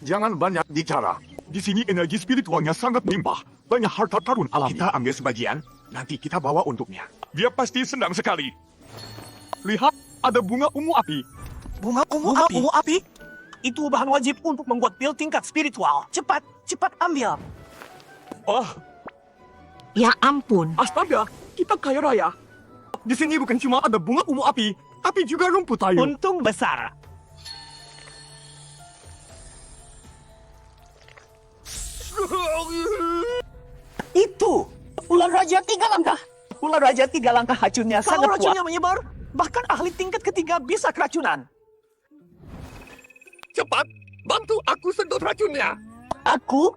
Jangan banyak bicara. Di sini energi spiritualnya sangat limpah. Banyak harta karun alam. Kita ambil sebagian, nanti kita bawa untuknya. Dia pasti senang sekali. Lihat, ada bunga ungu api. Bunga ungu api? Itu bahan wajib untuk membuat pil tingkat spiritual. Cepat ambil. Oh, Ya ampun. astaga, kita kaya raya. Di sini bukan cuma ada bunga ungu api, tapi juga rumput ayu. Untung besar. Itu ular raja 3 langkah. Ular raja 3 langkah racunnya sangat kuat. Kalau racunnya menyebar, bahkan ahli tingkat ketiga bisa keracunan. Cepat, bantu aku sedot racunnya. Aku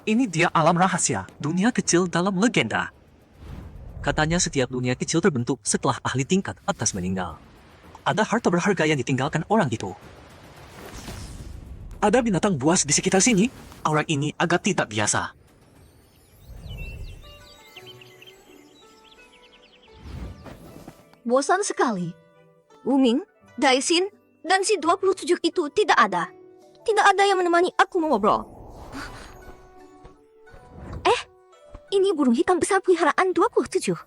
Ini dia alam rahasia, dunia kecil dalam legenda. Katanya setiap dunia kecil terbentuk setelah ahli tingkat atas meninggal. Ada harta berharga yang ditinggalkan orang itu. Ada binatang buas di sekitar sini. Orang ini agak tidak biasa. Bosan sekali. Wuming, Daisin, dan si 27 itu tidak ada. Tidak ada yang menemani aku mengobrol. Ini burung hitam besar peliharaan 27.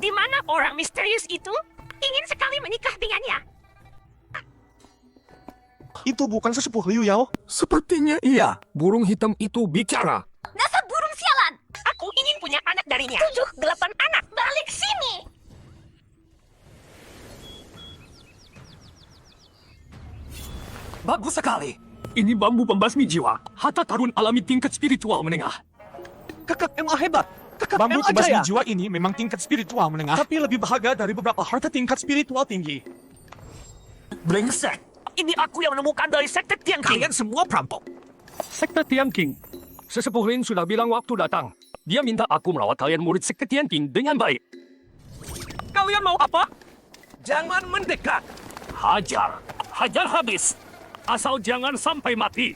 Di mana orang misterius itu? Ingin sekali menikah dengannya. itu bukan sesepuh Liu Yao. Sepertinya iya, burung hitam itu bicara. Dasar burung sialan! Aku ingin punya anak darinya. 7, 8 anak. Balik sini! Bagus sekali. Ini bambu pembasmi jiwa. Harta karun alami tingkat spiritual menengah. Kakak MA hebat. Kakak Bambu MA pembasmi jaya. jiwa ini memang tingkat spiritual menengah. Tapi lebih berharga dari beberapa harta tingkat spiritual tinggi. Brengsek. Ini aku yang menemukan dari sekte Tiang King. Kalian semua perampok. Sekte Tian King. Sesepuh Lin sudah bilang waktu datang. Dia minta aku merawat kalian murid Sekte Tian King dengan baik. Kalian mau apa? Jangan mendekat. Hajar. Hajar habis. Asal jangan sampai mati.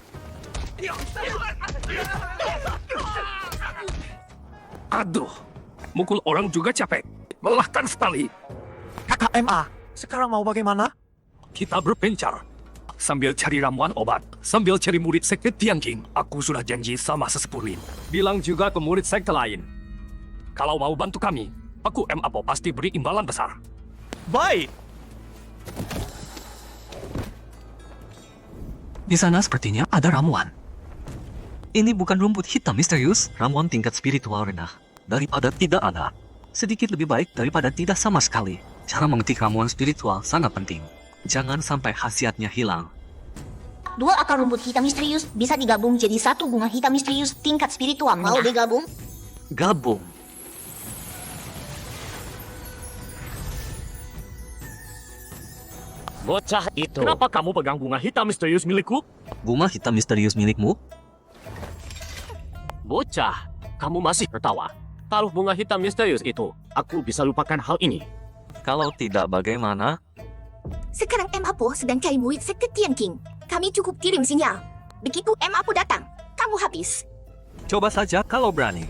Aduh. Mukul orang juga capek. Melelahkan sekali. Kakak MA, sekarang mau bagaimana? Kita berpencar. Sambil cari ramuan obat. Sambil cari murid Sekte Tian King. Aku sudah janji sama sesepuh Lin. Bilang juga ke murid sekte lain. Kalau mau bantu kami, aku MA Po pasti beri imbalan besar. Baik. Di sana sepertinya ada ramuan. Ini bukan rumput hitam misterius, ramuan tingkat spiritual rendah. Daripada tidak ada, sedikit lebih baik daripada tidak sama sekali. Cara mengetik ramuan spiritual sangat penting. Jangan sampai khasiatnya hilang. 2 akar rumput hitam misterius bisa digabung jadi 1 bunga hitam misterius tingkat spiritual. Mau digabung? Gabung. Bocah itu. Kenapa kamu pegang bunga hitam misterius milikku? Bunga hitam misterius milikmu? Bocah, kamu masih tertawa. Taruh bunga hitam misterius itu. Aku bisa lupakan hal ini. Kalau tidak bagaimana? Sekarang M. Apo sedang cari murid sekte Tian King. Kami cukup kirim sinyal. Begitu M. Apo datang, kamu habis. Coba saja kalau berani.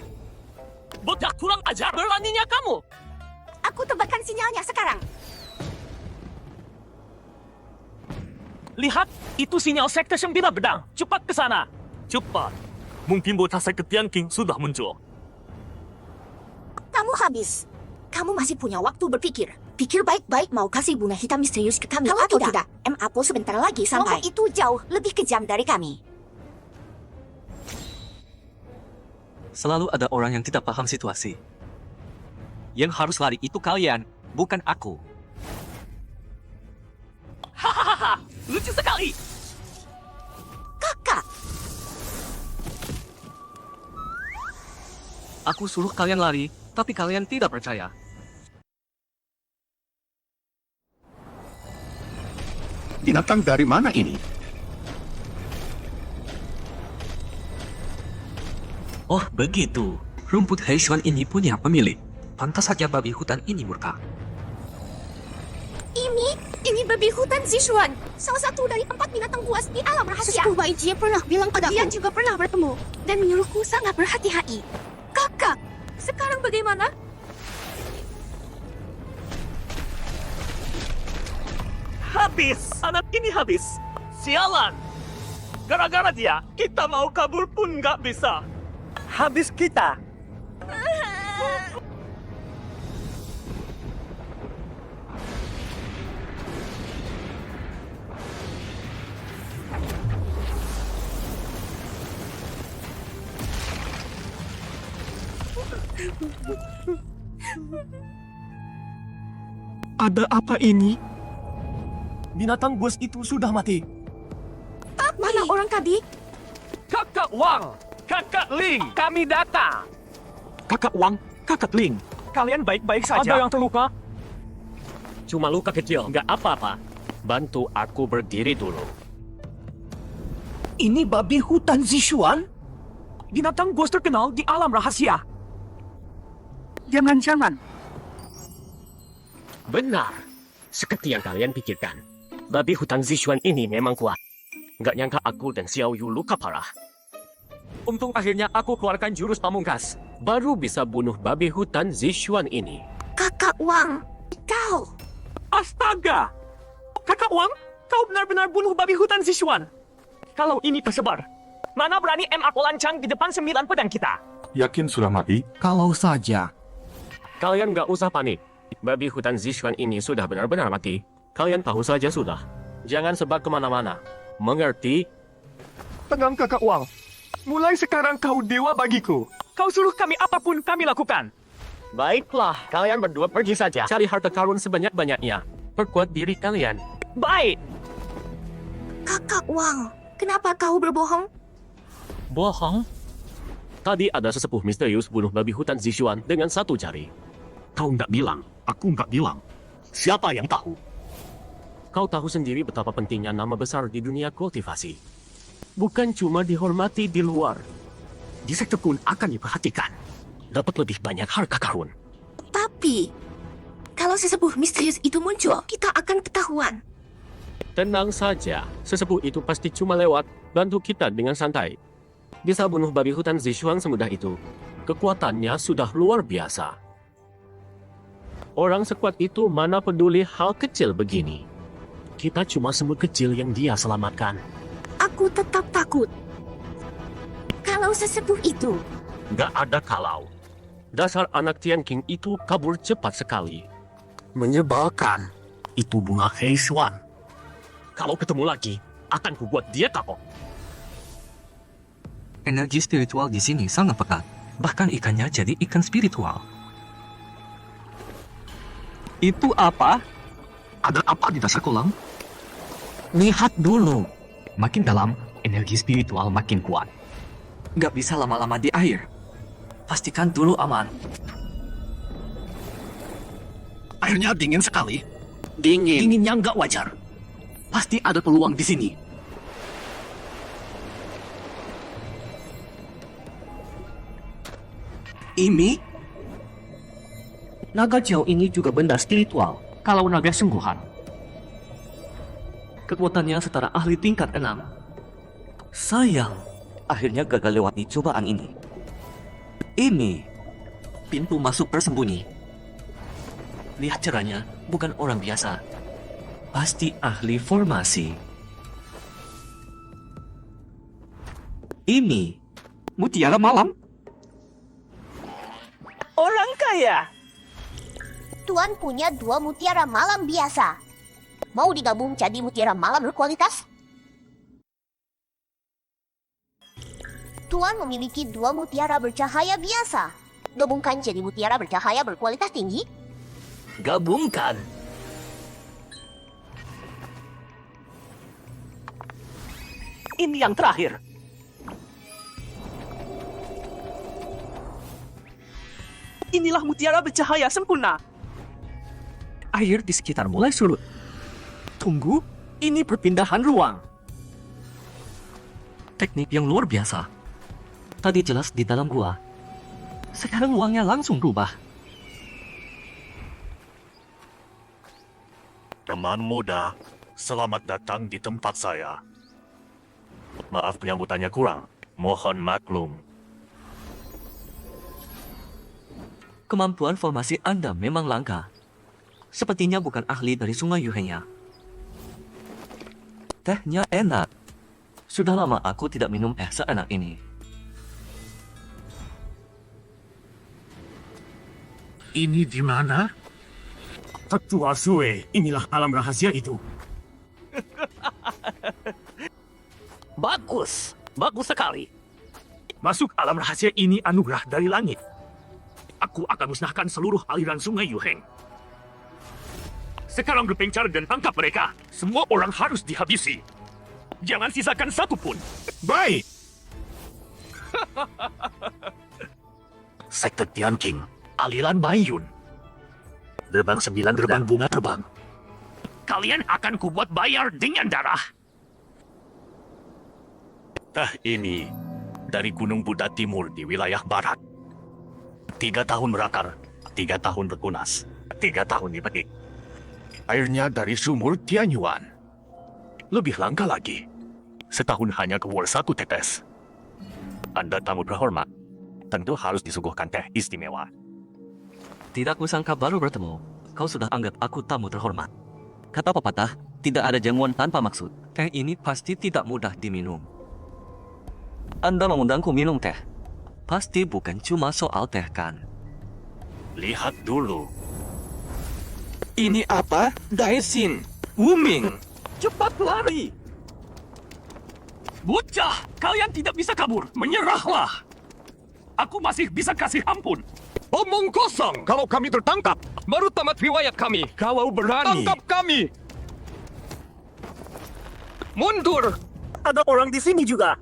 Bocah kurang ajar, beraninya kamu. Aku tebakan sinyalnya sekarang. Lihat, itu sinyal sekte Sembilan Pedang. Cepat ke sana. Cepat. Mungkin bocah sekte Tian King sudah muncul. Kamu habis. Kamu masih punya waktu berpikir. Pikir baik-baik mau kasih bunga hitam misterius ke kami atau tidak. M. Apo sebentar lagi sampai. Kelompok itu jauh lebih kejam dari kami. Selalu ada orang yang tidak paham situasi. Yang harus lari itu kalian, bukan aku. Hahaha, lucu sekali. Kakak, Aku suruh kalian lari, tapi kalian tidak percaya. Binatang dari mana ini? Oh begitu, rumput Heishuan ini punya pemilik. Pantas saja babi hutan ini murka. ini Ini babi hutan Sichuan, salah satu dari 4 binatang buas di alam rahasia. Sesepuh Bai Jie pernah bilang padaku. Dia juga pernah bertemu dan menyuruhku sangat berhati-hati. Kakak, sekarang bagaimana? Habis! Anak ini habis! Sialan! Gara-gara dia, kita mau kabur pun nggak bisa. Habis kita. Ada apa ini? Binatang buas itu sudah mati. Mana orang tadi? Kakak Wang, Kakak Ling, kami datang. Kakak Wang, Kakak Ling, kalian baik-baik saja. Ada yang terluka? Cuma luka kecil, nggak apa-apa. Bantu aku berdiri dulu. Ini babi hutan Sichuan? Binatang buas terkenal di alam rahasia. Jangan-jangan. Benar. Seperti yang kalian pikirkan. Babi hutan Sichuan ini memang kuat. Nggak nyangka aku dan Xiao Yu luka parah. Untung akhirnya aku keluarkan jurus pamungkas. Baru bisa bunuh babi hutan Sichuan ini. Kakak Wang, kau. Astaga! Kakak Wang, kau benar-benar bunuh babi hutan Sichuan. Kalau ini tersebar, mana berani aku lancang di depan 9 pedang kita? Yakin sudah mati? Kalau saja. Kalian nggak usah panik. Babi hutan Sichuan ini sudah benar-benar mati. Kalian tahu saja sudah. Jangan sebar kemana-mana. Mengerti? Tenang Kakak Wang. Mulai sekarang kau dewa bagiku. Kau suruh kami apapun kami lakukan. Baiklah, kalian berdua pergi saja. Cari harta karun sebanyak-banyaknya. Perkuat diri kalian. Baik. Kakak Wang, kenapa kau berbohong? Bohong? Tadi ada sesepuh misterius bunuh babi hutan Sichuan dengan 1 jari. Kau nggak bilang, aku nggak bilang. Siapa yang tahu? Kau tahu sendiri betapa pentingnya nama besar di dunia kultivasi. Bukan cuma dihormati di luar. Di sektor pun akan diperhatikan. Dapat lebih banyak harta karun. Tapi, kalau sesepuh misterius itu muncul, kita akan ketahuan. Tenang saja, sesepuh itu pasti cuma lewat, bantu kita dengan santai. Bisa bunuh babi hutan Sichuan semudah itu. Kekuatannya sudah luar biasa. Orang sekuat itu mana peduli hal kecil begini. Kita cuma semut kecil yang dia selamatkan. Aku tetap takut. Kalau sesepuh itu, Gak ada kalau. Dasar anak Tian King itu kabur cepat sekali. Menyebalkan. Itu bunga Heishuan. Kalau ketemu lagi, akan kubuat dia kapok. Energi spiritual di sini sangat pekat. Bahkan ikannya jadi ikan spiritual. Itu apa? Ada apa di dasar kolam? Lihat dulu. Makin dalam, energi spiritual makin kuat. Gak bisa lama-lama di air. Pastikan dulu aman. Airnya dingin sekali. Dinginnya nggak wajar. Pasti ada peluang di sini. Ini? Naga jauh ini juga benda spiritual. Kalau naga sungguhan. Kekuatannya setara ahli tingkat 6. Sayang, akhirnya gagal lewati cobaan ini. Ini pintu masuk tersembunyi. Lihat caranya, bukan orang biasa. Pasti ahli formasi. Ini mutiara malam. Orang kaya. Tuan punya 2 mutiara malam biasa. Mau digabung jadi mutiara malam berkualitas? Tuan memiliki 2 mutiara bercahaya biasa. Gabungkan jadi mutiara bercahaya berkualitas tinggi? Gabungkan. Ini yang terakhir. Inilah mutiara bercahaya sempurna. Air di sekitar mulai surut. Tunggu, ini perpindahan ruang. Teknik yang luar biasa. Tadi jelas di dalam gua. Sekarang ruangnya langsung berubah. Teman muda, selamat datang di tempat saya. Maaf penyambutannya kurang. Mohon maklum. Kemampuan formasi Anda memang langka. Sepertinya bukan ahli dari Sungai Yuhenya. Tehnya enak. Sudah lama aku tidak minum seenak ini. Ini di mana? Tetua Sue, inilah alam rahasia itu. Bagus. Bagus sekali. Masuk alam rahasia ini anugerah dari langit. Aku akan musnahkan seluruh aliran sungai Yuheng. Sekarang berpencar dan tangkap mereka. Semua orang harus dihabisi. Jangan sisakan satu pun. Baik! Sekte Tianqing, aliran Baiyun. Gerbang 9 gerbang bunga terbang. Kalian akan kubuat bayar dengan darah. Teh ini dari Gunung Buddha Timur di wilayah barat. 3 tahun berakar, 3 tahun bertunas, 3 tahun dipetik. Airnya dari sumur Tianyuan. Lebih langka lagi, setahun hanya keluar 1 tetes. Anda tamu terhormat, tentu harus disuguhkan teh istimewa. Tidak kusangka baru bertemu, kau sudah anggap aku tamu terhormat. Kata pepatah, tidak ada jamuan tanpa maksud. Teh ini pasti tidak mudah diminum. Anda mengundangku minum teh. Pasti bukan cuma soal teh kan? Lihat dulu. Ini apa? Daisin. Wuming. Cepat lari. Bocah, kalian tidak bisa kabur. Menyerahlah. Aku masih bisa kasih ampun. Omong kosong! Kalau kami tertangkap, Baru tamat riwayat kami. kalau berani, Tangkap kami. Mundur. Ada orang di sini juga.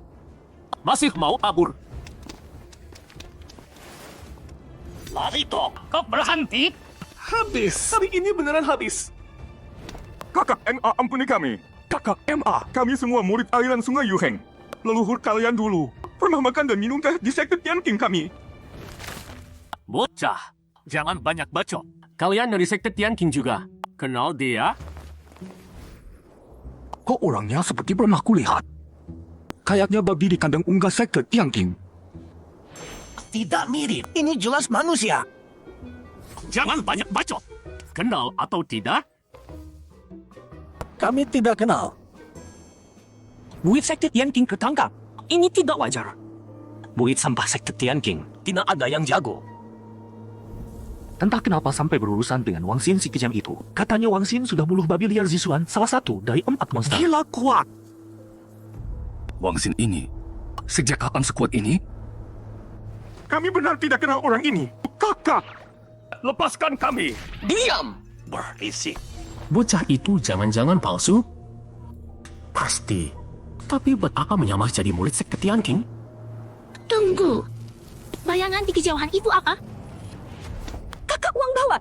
Masih mau kabur? Lari dong. Kau berhenti? Habis. Kali ini beneran habis. Kakak MA ampuni kami. Kakak MA, kami semua murid aliran Sungai Yuheng. Leluhur kalian dulu pernah makan dan minum teh di sekte Tianqing kami. Bocah, jangan banyak bacot. Kalian dari sekte Tianqing juga. Kenal dia? Kok orangnya seperti pernah kulihat? Kayaknya babi di kandang unggas sekte Tianqing. Tidak mirip. Ini jelas manusia. Jangan banyak bacot. Kenal atau tidak? Kami tidak kenal. Murid sekte Tianqing ketangkap. Ini tidak wajar. Murid sampah sekte Tianqing. Tidak ada yang jago. Entah kenapa sampai berurusan dengan Wang Xin si kejam itu. Katanya Wang Xin sudah bunuh babi liar Zisuan, salah satu dari 4 monster. Gila kuat. Wang Xin ini, sejak kapan sekuat ini? Kami benar tidak kenal orang ini. Kakak! Lepaskan kami. Diam. Berisik. Bocah itu jangan-jangan palsu? Pasti. Tapi buat apa menyamar jadi murid sekte Tianqing? Tunggu. Bayangan di kejauhan itu apa? Kakak Wang Bawa.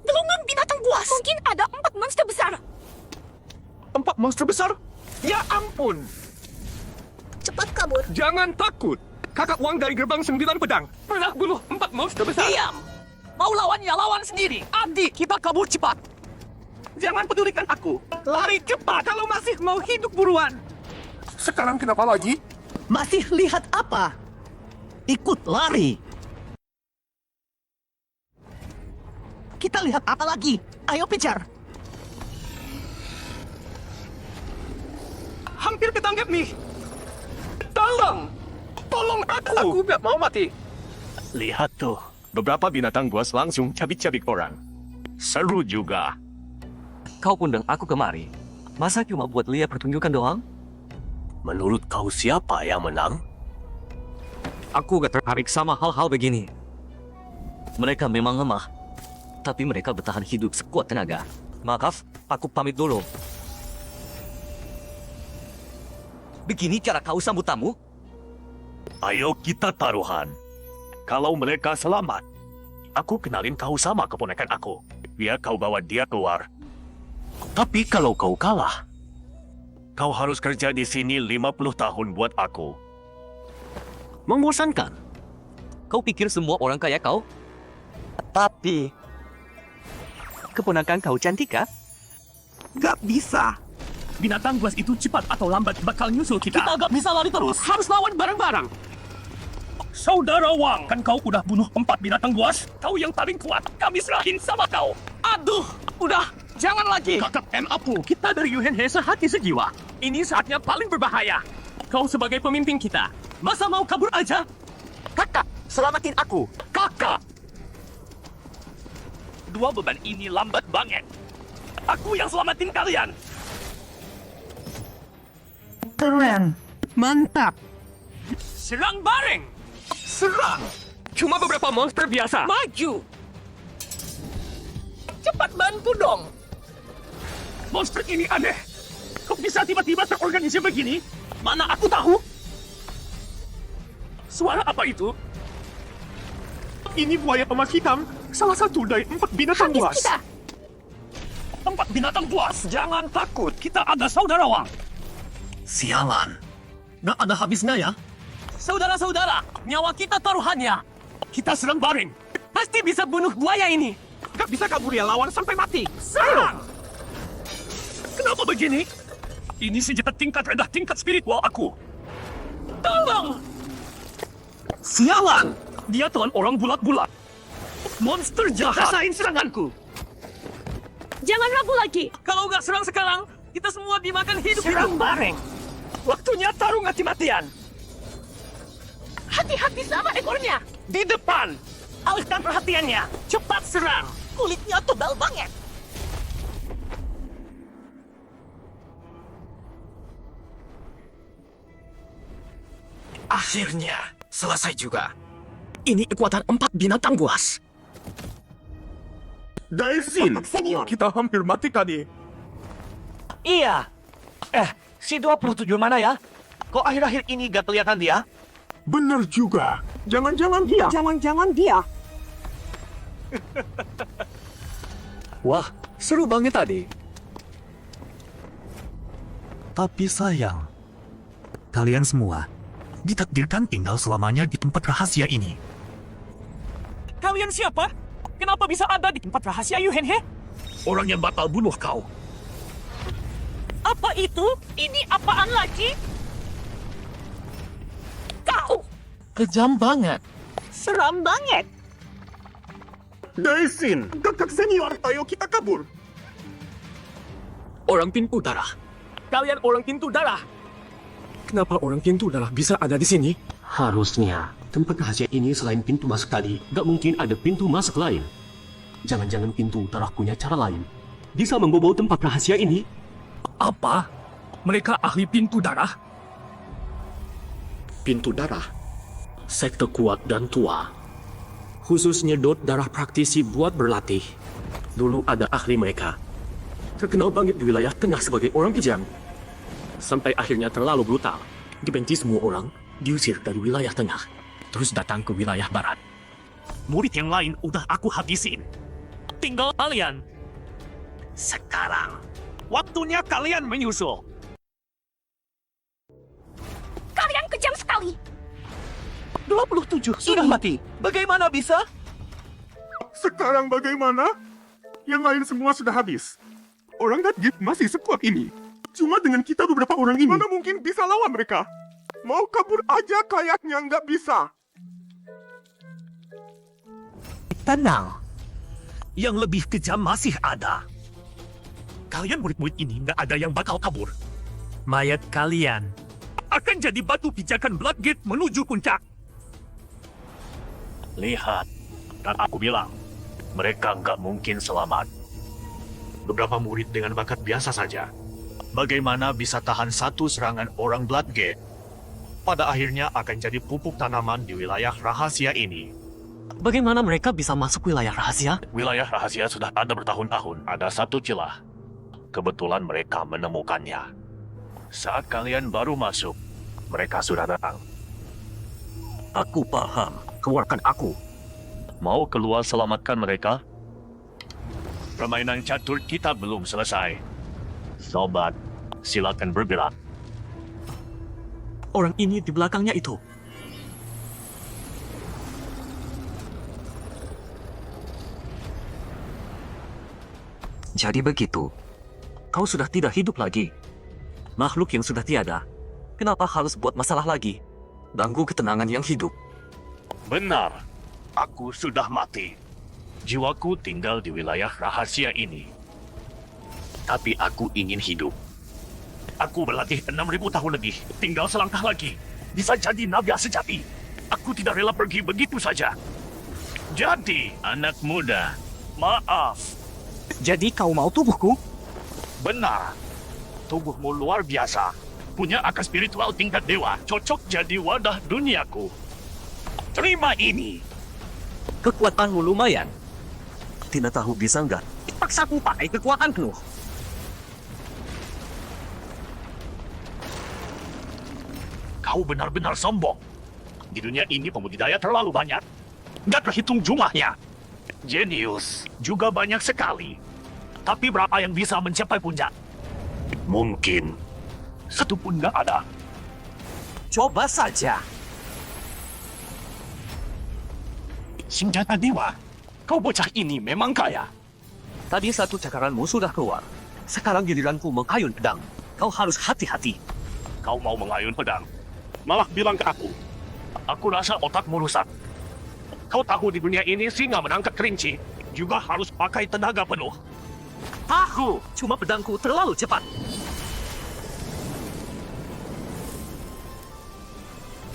Gelongan binatang buas. Mungkin ada 4 monster besar. 4 monster besar? Ya ampun! Cepat kabur. Jangan takut. Kakak Wang dari gerbang 9 pedang pernah bunuh 4 monster besar. Diam. Mau lawannya lawan sendiri. Adik, kita kabur cepat. Jangan pedulikan aku. Lari cepat kalau masih mau hidup buruan. Sekarang kenapa lagi? Masih lihat apa? Ikut lari. Kita lihat apa lagi? Ayo kejar. Hampir ketangkep nih. Tolong. Tolong aku. Aku gak mau mati. Lihat tuh. Beberapa binatang buas langsung cabik-cabik orang. Seru juga. Kau undang aku kemari. Masa cuma buat lihat pertunjukan doang? Menurut kau siapa yang menang? Aku gak tertarik sama hal-hal begini. Mereka memang lemah, tapi mereka bertahan hidup sekuat tenaga. Maaf, aku pamit dulu. Begini cara kau sambut tamu? Ayo kita taruhan. Kalau mereka selamat, aku kenalin kau sama keponakan aku. Biar kau bawa dia keluar. Tapi kalau kau kalah, kau harus kerja di sini 50 tahun buat aku. Membosankan. Kau pikir semua orang kayak kau? Tapi keponakan kau cantik kah? Gak bisa. Binatang buas itu cepat atau lambat bakal nyusul kita. Kita gak bisa lari terus. Harus lawan bareng-bareng. Saudara Wang, kan kau udah bunuh 4 binatang buas? Kau yang paling kuat. Kami serahin sama kau. Aduh, udah. Jangan lagi. Kakak and Apu, kita dari Yuhen He sehati sejiwa. Ini saatnya paling berbahaya. Kau sebagai pemimpin kita, masa mau kabur aja? Kakak, selamatin aku. Kakak! Dua beban ini lambat banget. Aku yang selamatin kalian. Keren. Mantap. Serang bareng. Serang. Cuma beberapa monster biasa. Maju. Cepat bantu dong. Monster ini aneh. Kok bisa tiba-tiba terorganisir begini? Mana aku tahu? Suara apa itu? Ini buaya emas hitam. Salah satu dari 4 binatang Habis buas. kita. 4 binatang buas. Jangan takut. Kita ada saudara Wang. Sialan. Gak ada habisnya ya? Saudara-saudara, nyawa kita taruhannya. Kita serang bareng. Pasti bisa bunuh buaya ini. Gak bisa kabur ya, lawan sampai mati. Serang! Kenapa begini? Ini senjata tingkat rendah tingkat spiritual aku. Tolong! Sialan! Dia telan orang bulat-bulat. Monster jahat. Rasain seranganku. Jangan ragu lagi. Kalau nggak serang sekarang, kita semua dimakan hidup-hidup. Serang bareng. Waktunya tarung mati-matian. Hati-hati sama ekornya. Di depan. Alihkan perhatiannya. Cepat serang. Kulitnya tebal banget. Akhirnya, selesai juga. Ini kekuatan 4 binatang buas. Daisin, Senior. kita hampir mati tadi. Iya. Si 27 mana ya? Kok akhir-akhir ini gak kelihatan dia? Bener juga. Jangan-jangan dia. Jangan-jangan dia. Wah, seru banget tadi. Tapi sayang, kalian semua ditakdirkan tinggal selamanya di tempat rahasia ini. Kalian siapa? Kenapa bisa ada di tempat rahasia Yuhen He? Orang yang bakal bunuh kau. Apa itu? Ini apaan lagi? Kau Kejam banget. seram banget. Daisin, kakak senior, ayo kita kabur. Orang pintu darah. Kalian orang pintu darah. Kenapa orang pintu darah bisa ada di sini? Harusnya, tempat rahasia ini selain pintu masuk tadi, gak mungkin ada pintu masuk lain. Jangan-jangan pintu darah punya cara lain. Bisa membobol tempat rahasia ini. Apa? Mereka ahli pintu darah? Pintu darah. Sekte kuat dan tua. Khusus nyedot darah praktisi buat berlatih. Dulu ada ahli mereka. Terkenal banget di wilayah tengah sebagai orang kejam. Sampai akhirnya terlalu brutal. Dibenci semua orang, diusir dari wilayah tengah. Terus datang ke wilayah barat. Murid yang lain udah aku habisin. Tinggal kalian. Sekarang, waktunya kalian menyusul. Kalian kejam sekali. 27 sudah mati. Bagaimana bisa? Sekarang bagaimana? Yang lain semua sudah habis. Orang Gatgif masih sekuat ini. Cuma dengan kita beberapa orang ini, mana mungkin bisa lawan mereka? Mau kabur aja kayaknya nggak bisa. Tenang. Yang lebih kejam masih ada. Kalian murid-murid ini nggak ada yang bakal kabur. Mayat kalian akan jadi batu pijakan Bloodgate menuju puncak. Lihat, dan aku bilang, mereka nggak mungkin selamat. Beberapa murid dengan bakat biasa saja. Bagaimana bisa tahan satu serangan orang Bloodgate? Pada akhirnya akan jadi pupuk tanaman di wilayah rahasia ini. Bagaimana mereka bisa masuk wilayah rahasia? Wilayah rahasia sudah ada bertahun-tahun. Ada satu celah. Kebetulan mereka menemukannya. Saat kalian baru masuk, mereka sudah datang. Aku paham. Keluarkan aku. Mau keluar selamatkan mereka? Permainan catur kita belum selesai. Sobat, silakan bergerak. Orang ini di belakangnya itu. Jadi begitu. kau sudah tidak hidup lagi. Makhluk yang sudah tiada, kenapa harus buat masalah lagi? Ganggu ketenangan yang hidup. Benar, aku sudah mati. Jiwaku tinggal di wilayah rahasia ini. Tapi aku ingin hidup. Aku berlatih 6.000 tahun lebih. Tinggal selangkah lagi. Bisa jadi nabi sejati. Aku tidak rela pergi begitu saja. Jadi, anak muda, maaf. Jadi kau mau tubuhku? Benar. Tubuhmu luar biasa. Punya akar spiritual tingkat dewa. Cocok jadi wadah duniaku. Terima ini. Kekuatanmu lumayan. Tidak tahu bisa enggak? Paksaku pakai kekuatan penuh. Kau benar-benar sombong. Di dunia ini pembudidaya terlalu banyak. Nggak terhitung jumlahnya. Jenius juga banyak sekali. Tapi berapa yang bisa mencapai puncak? Mungkin satu pun nggak ada. Coba saja. Senjata dewa. Kau bocah ini memang kaya. Tadi satu cakaranmu sudah keluar. Sekarang giliranku mengayun pedang. Kau harus hati-hati. Kau mau mengayun pedang. Malah bilang ke aku. Aku rasa otakmu rusak. Kau tahu di dunia ini singa menangkap kelinci juga harus pakai tenaga penuh. Tahu, cuma pedangku terlalu cepat.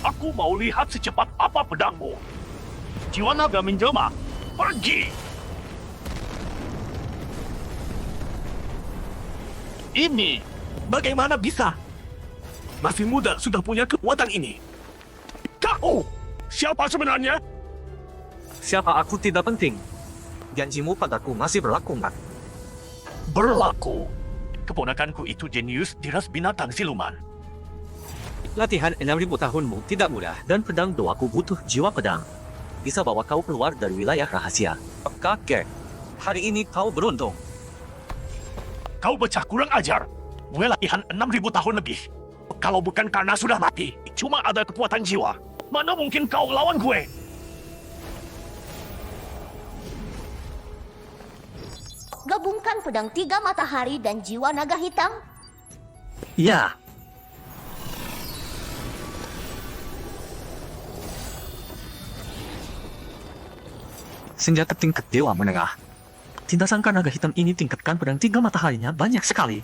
Aku mau lihat secepat apa pedangmu. Jiwa naga menjelma. Pergi. Ini bagaimana bisa? Masih muda sudah punya kekuatan ini. Kau siapa sebenarnya? Siapa aku tidak penting. Janjimu padaku masih berlaku, Mbak. Berlaku. Keponakanku itu jenius di ras binatang siluman. Latihan 6.000 tahunmu tidak mudah dan pedang doaku butuh jiwa pedang. Bisa bawa kau keluar dari wilayah rahasia. Kakek, hari ini kau beruntung. Kau bocah kurang ajar. Gue latihan 6.000 tahun lebih. Kalau bukan karena sudah mati, cuma ada kekuatan jiwa. Mana mungkin kau lawan gue? Gabungkan pedang 3 matahari dan jiwa naga hitam. Ya. Senjata tingkat dewa menengah. Tidak sangka naga hitam ini tingkatkan pedang 3 mataharinya banyak sekali.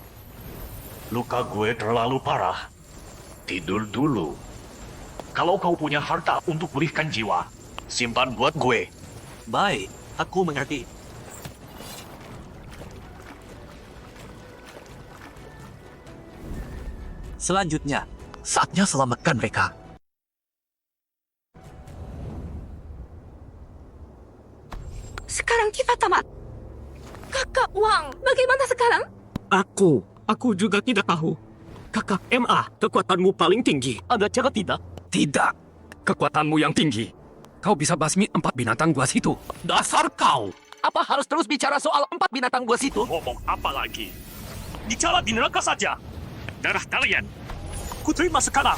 Luka gue terlalu parah. Tidur dulu. Kalau kau punya harta untuk pulihkan jiwa, simpan buat gue. Baik, aku mengerti. Selanjutnya, saatnya selamatkan mereka. Sekarang kita tamat. Kakak Wang, bagaimana sekarang? Aku juga tidak tahu. Kakak MA, kekuatanmu paling tinggi. Ada cara tidak? Tidak. Kekuatanmu yang tinggi. Kau bisa basmi 4 binatang buas itu. Dasar kau! Apa harus terus bicara soal 4 binatang buas itu? Ngomong apa lagi? Bicara di neraka saja. Darah kalian. Ku terima sekarang.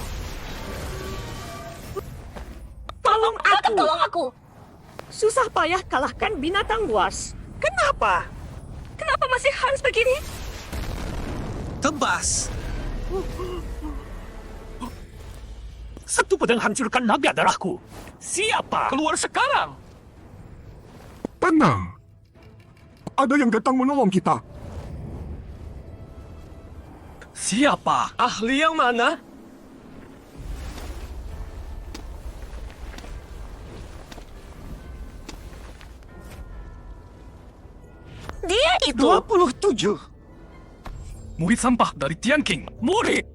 Tolong aku! Tolong aku. Susah payah kalahkan binatang buas. Kenapa? Kenapa masih harus begini? Tebas! Satu pedang hancurkan naga darahku. Siapa? Keluar sekarang! Tenang. Ada yang datang menolong kita. Siapa? Ahli yang mana? Dia itu 27. Murid sampah dari Tian King. Murid!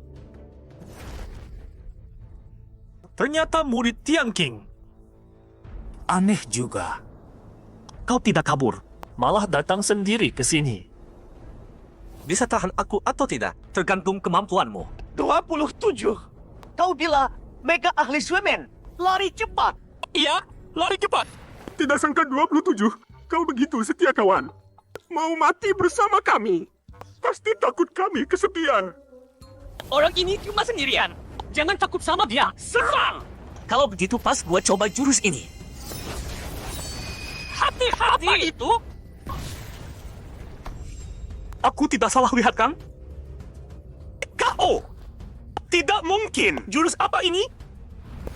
Ternyata murid Tian King. Aneh juga. Kau tidak kabur, malah datang sendiri ke sini. Bisa tahan aku atau tidak, tergantung kemampuanmu. 27. Kau bila mega ahli swimming. Lari cepat. Iya, lari cepat. Tidak sangka 27. Kau begitu setia kawan. Mau mati bersama kami. Pasti takut kami kesepian. Orang ini cuma sendirian. Jangan takut sama dia. Serang! Kalau begitu pas gua coba jurus ini. Hati-hati! Apa itu? Aku tidak salah lihat kan? Kau! Tidak mungkin! Jurus apa ini?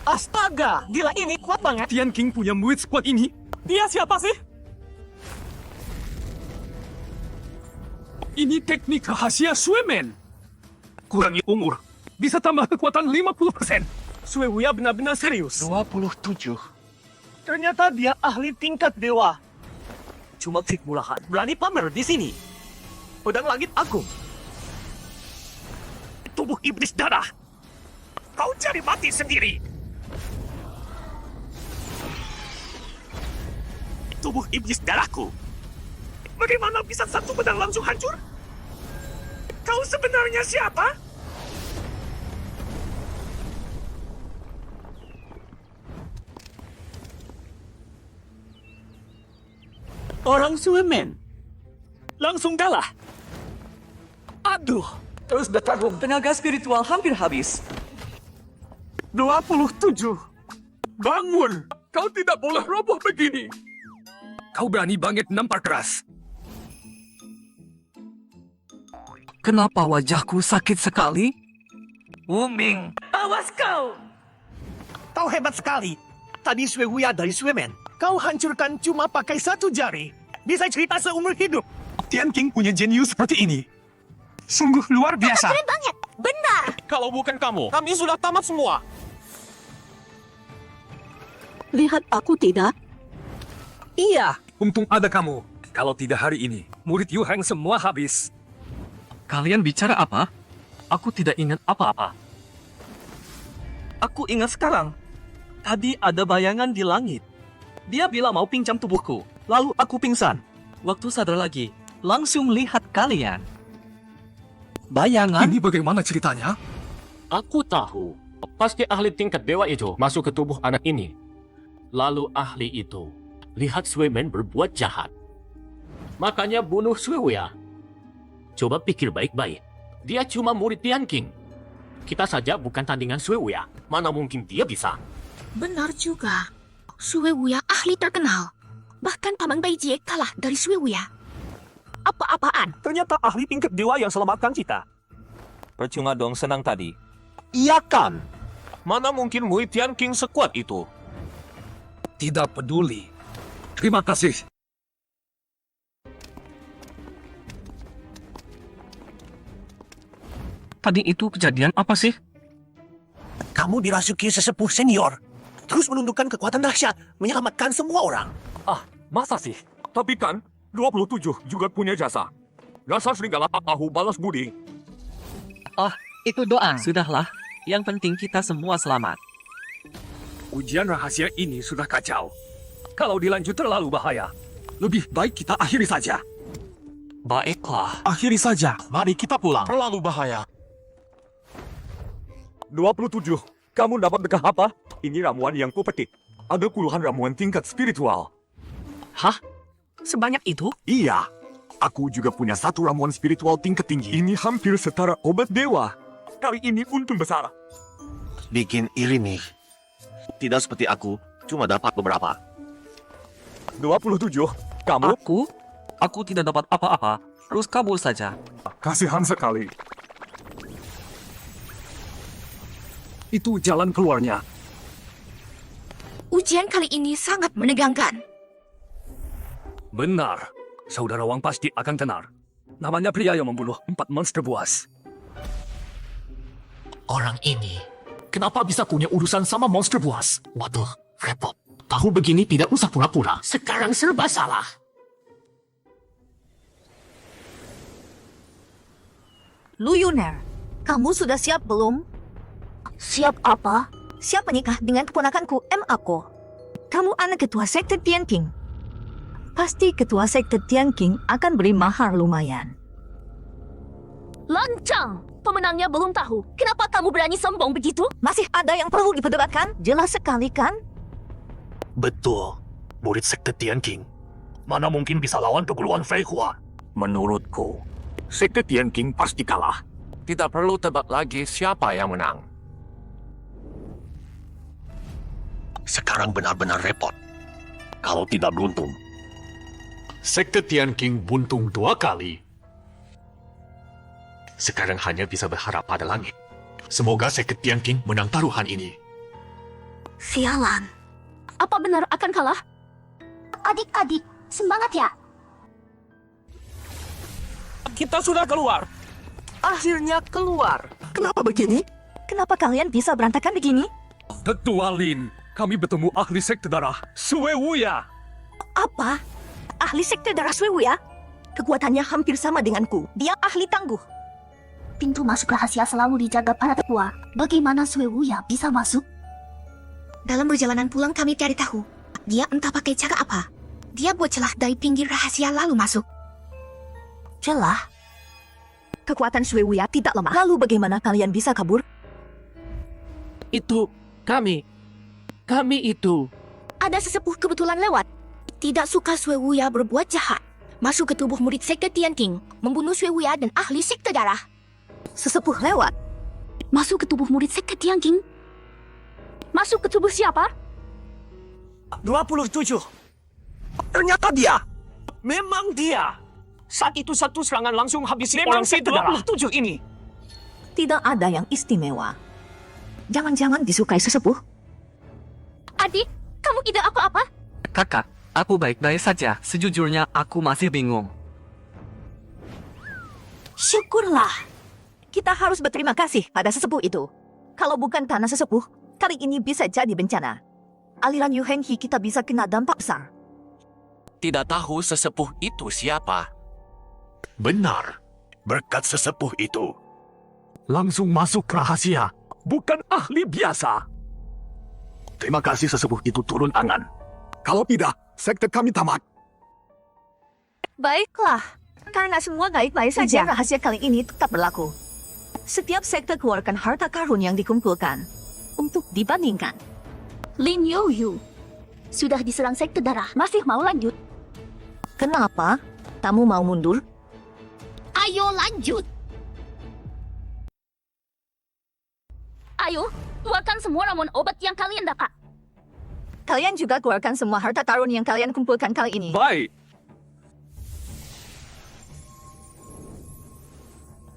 Astaga! Gila ini kuat banget! Tian King punya murid sekuat ini. Dia siapa sih? Ini teknik rahasia Suemen. Kurangi umur. Bisa tambah kekuatan 50%. Suewuya benar-benar serius. 27. Ternyata dia ahli tingkat dewa. Cuma trik murahan. Berani pamer di sini. Pedang langit agung. Tubuh iblis darah. Kau cari mati sendiri. Tubuh iblis darahku. Bagaimana bisa satu pedang langsung hancur? Kau sebenarnya siapa? Orang Suemen. Langsung kalah. Aduh. Terus bertarung. Tenaga spiritual hampir habis. 27. Bangun. Kau tidak boleh roboh begini. Kau berani banget nampar keras. Kenapa wajahku sakit sekali? Wuming. Awas kau! Kau hebat sekali. Tadi Suewuya dari Suemen. Kau hancurkan cuma pakai satu jari. Bisa cerita seumur hidup. Tian King punya jenius seperti ini. Sungguh luar biasa. Keren banget. Benar. Kalau bukan kamu, kami sudah tamat semua. Lihat aku tidak? Iya. Untung ada kamu. Kalau tidak hari ini, murid Yu Heng semua habis. Kalian bicara apa? Aku tidak ingat apa-apa. Aku ingat sekarang. Tadi ada bayangan di langit. Dia bilang mau pinjam tubuhku. Lalu aku pingsan. Waktu sadar lagi, langsung lihat kalian. Bayangan? Ini bagaimana ceritanya? Aku tahu. Pasti ahli tingkat dewa itu masuk ke tubuh anak ini. Lalu ahli itu lihat Suemen berbuat jahat. Makanya bunuh Suewuya. Coba pikir baik-baik. Dia cuma murid Tian King. Kita saja bukan tandingan Suewuya. Mana mungkin dia bisa? Benar juga. Suewuya ahli terkenal. Bahkan Paman Baijie kalah dari Suewuya. Apa-apaan? Ternyata ahli tingkat dewa yang selamatkan kita. Percuma dong senang tadi. Iya kan? Mana mungkin murid Tian King sekuat itu? Tidak peduli. Terima kasih. Tadi itu kejadian apa sih? Kamu dirasuki sesepuh senior. Terus menundukkan kekuatan dahsyat. Menyelamatkan semua orang. Ah, masa sih? Tapi kan, 27 juga punya jasa. Dasar serigala tahu balas budi. Oh, itu doang. Sudahlah. Yang penting kita semua selamat. Ujian rahasia ini sudah kacau. Kalau dilanjut terlalu bahaya. Lebih baik kita akhiri saja. Baiklah. Akhiri saja. Mari kita pulang. Terlalu bahaya. 27. Kamu dapat dekah apa? Ini ramuan yang kupetik. Ada puluhan ramuan tingkat spiritual. Hah? Sebanyak itu? Iya. Aku juga punya satu ramuan spiritual tingkat tinggi. Ini hampir setara obat dewa. Kali ini untung besar. Bikin iri nih. Tidak seperti aku, cuma dapat beberapa. 27. Kamu? Aku tidak dapat apa-apa. Terus kabur saja. Kasihan sekali. Itu jalan keluarnya. Ujian kali ini sangat menegangkan. Benar. Saudara Wang pasti akan tenar. Namanya pria yang membunuh 4 monster buas. Orang ini, kenapa bisa punya urusan sama monster buas? Waduh, repot. Tahu begini tidak usah pura-pura. Sekarang serba salah. Lu Yuner, kamu sudah siap belum? Siap apa? Siap menikah dengan keponakanku M. Ako. Kamu anak ketua sekte Tian King. Pasti ketua sekte Tian King akan beri mahar lumayan. Lancang! Pemenangnya belum tahu. Kenapa kamu berani sombong begitu? Masih ada yang perlu diperdebatkan? Jelas sekali kan? Betul. Murid sekte Tian King. Mana mungkin bisa lawan keguruan Fei Hua? Menurutku, sekte Tian King pasti kalah. Tidak perlu tebak lagi siapa yang menang. Sekarang benar-benar repot. Kalau tidak beruntung. Sekte Tian King buntung 2 kali. Sekarang hanya bisa berharap pada langit. Semoga Sekte Tianqing menang taruhan ini. Sialan. Apa benar akan kalah? Adik-adik, semangat ya. Kita sudah keluar. Akhirnya keluar. Kenapa begini? Kenapa kalian bisa berantakan begini? Tetua Lin, kami bertemu ahli sekte darah, Sue Wuya. Apa? Ahli sekte darah Suewuya? Kekuatannya hampir sama denganku. Dia ahli tangguh. Pintu masuk rahasia selalu dijaga para tetua. Bagaimana Suewuya bisa masuk? Dalam perjalanan pulang kami cari tahu. Dia entah pakai cara apa. Dia buat celah dari pinggir rahasia lalu masuk. Celah. Kekuatan Suewuya tidak lemah. Lalu bagaimana kalian bisa kabur? Itu kami. Kami itu. Ada sesepuh kebetulan lewat. Tidak suka Suewuya berbuat jahat. Masuk ke tubuh murid sekte Tianqing. Membunuh Suewuya dan ahli sekte darah. Sesepuh lewat. Masuk ke tubuh murid sekte Tianqing. Masuk ke tubuh siapa? 27. Ternyata dia. Memang dia. Saat itu satu serangan langsung habisi orang sekte darah. 27 ini. Tidak ada yang istimewa. Jangan-jangan disukai sesepuh? Adik, kamu tidak apa-apa? Kakak, aku baik-baik saja. Sejujurnya aku masih bingung. Syukurlah. Kita harus berterima kasih pada sesepuh itu. Kalau bukan karena sesepuh, kali ini bisa jadi bencana. Aliran Yuhenhi kita bisa kena dampak besar. Tidak tahu sesepuh itu siapa. Benar. Berkat sesepuh itu. Langsung masuk rahasia. Bukan ahli biasa. Terima kasih sesepuh itu turun tangan. Kalau tidak, sekte kami tamat. Baiklah. Karena semua baik-baik saja, rahasia kali ini tetap berlaku. Setiap sekte keluarkan harta karun yang dikumpulkan untuk dibandingkan. Lin Youyu. Sudah diserang sekte darah, masih mau lanjut? Kenapa? Kamu mau mundur? Ayo lanjut. Ayo, keluarkan semua ramuan obat yang kalian dapat. Kalian juga keluarkan semua harta karun yang kalian kumpulkan kali ini. Baik.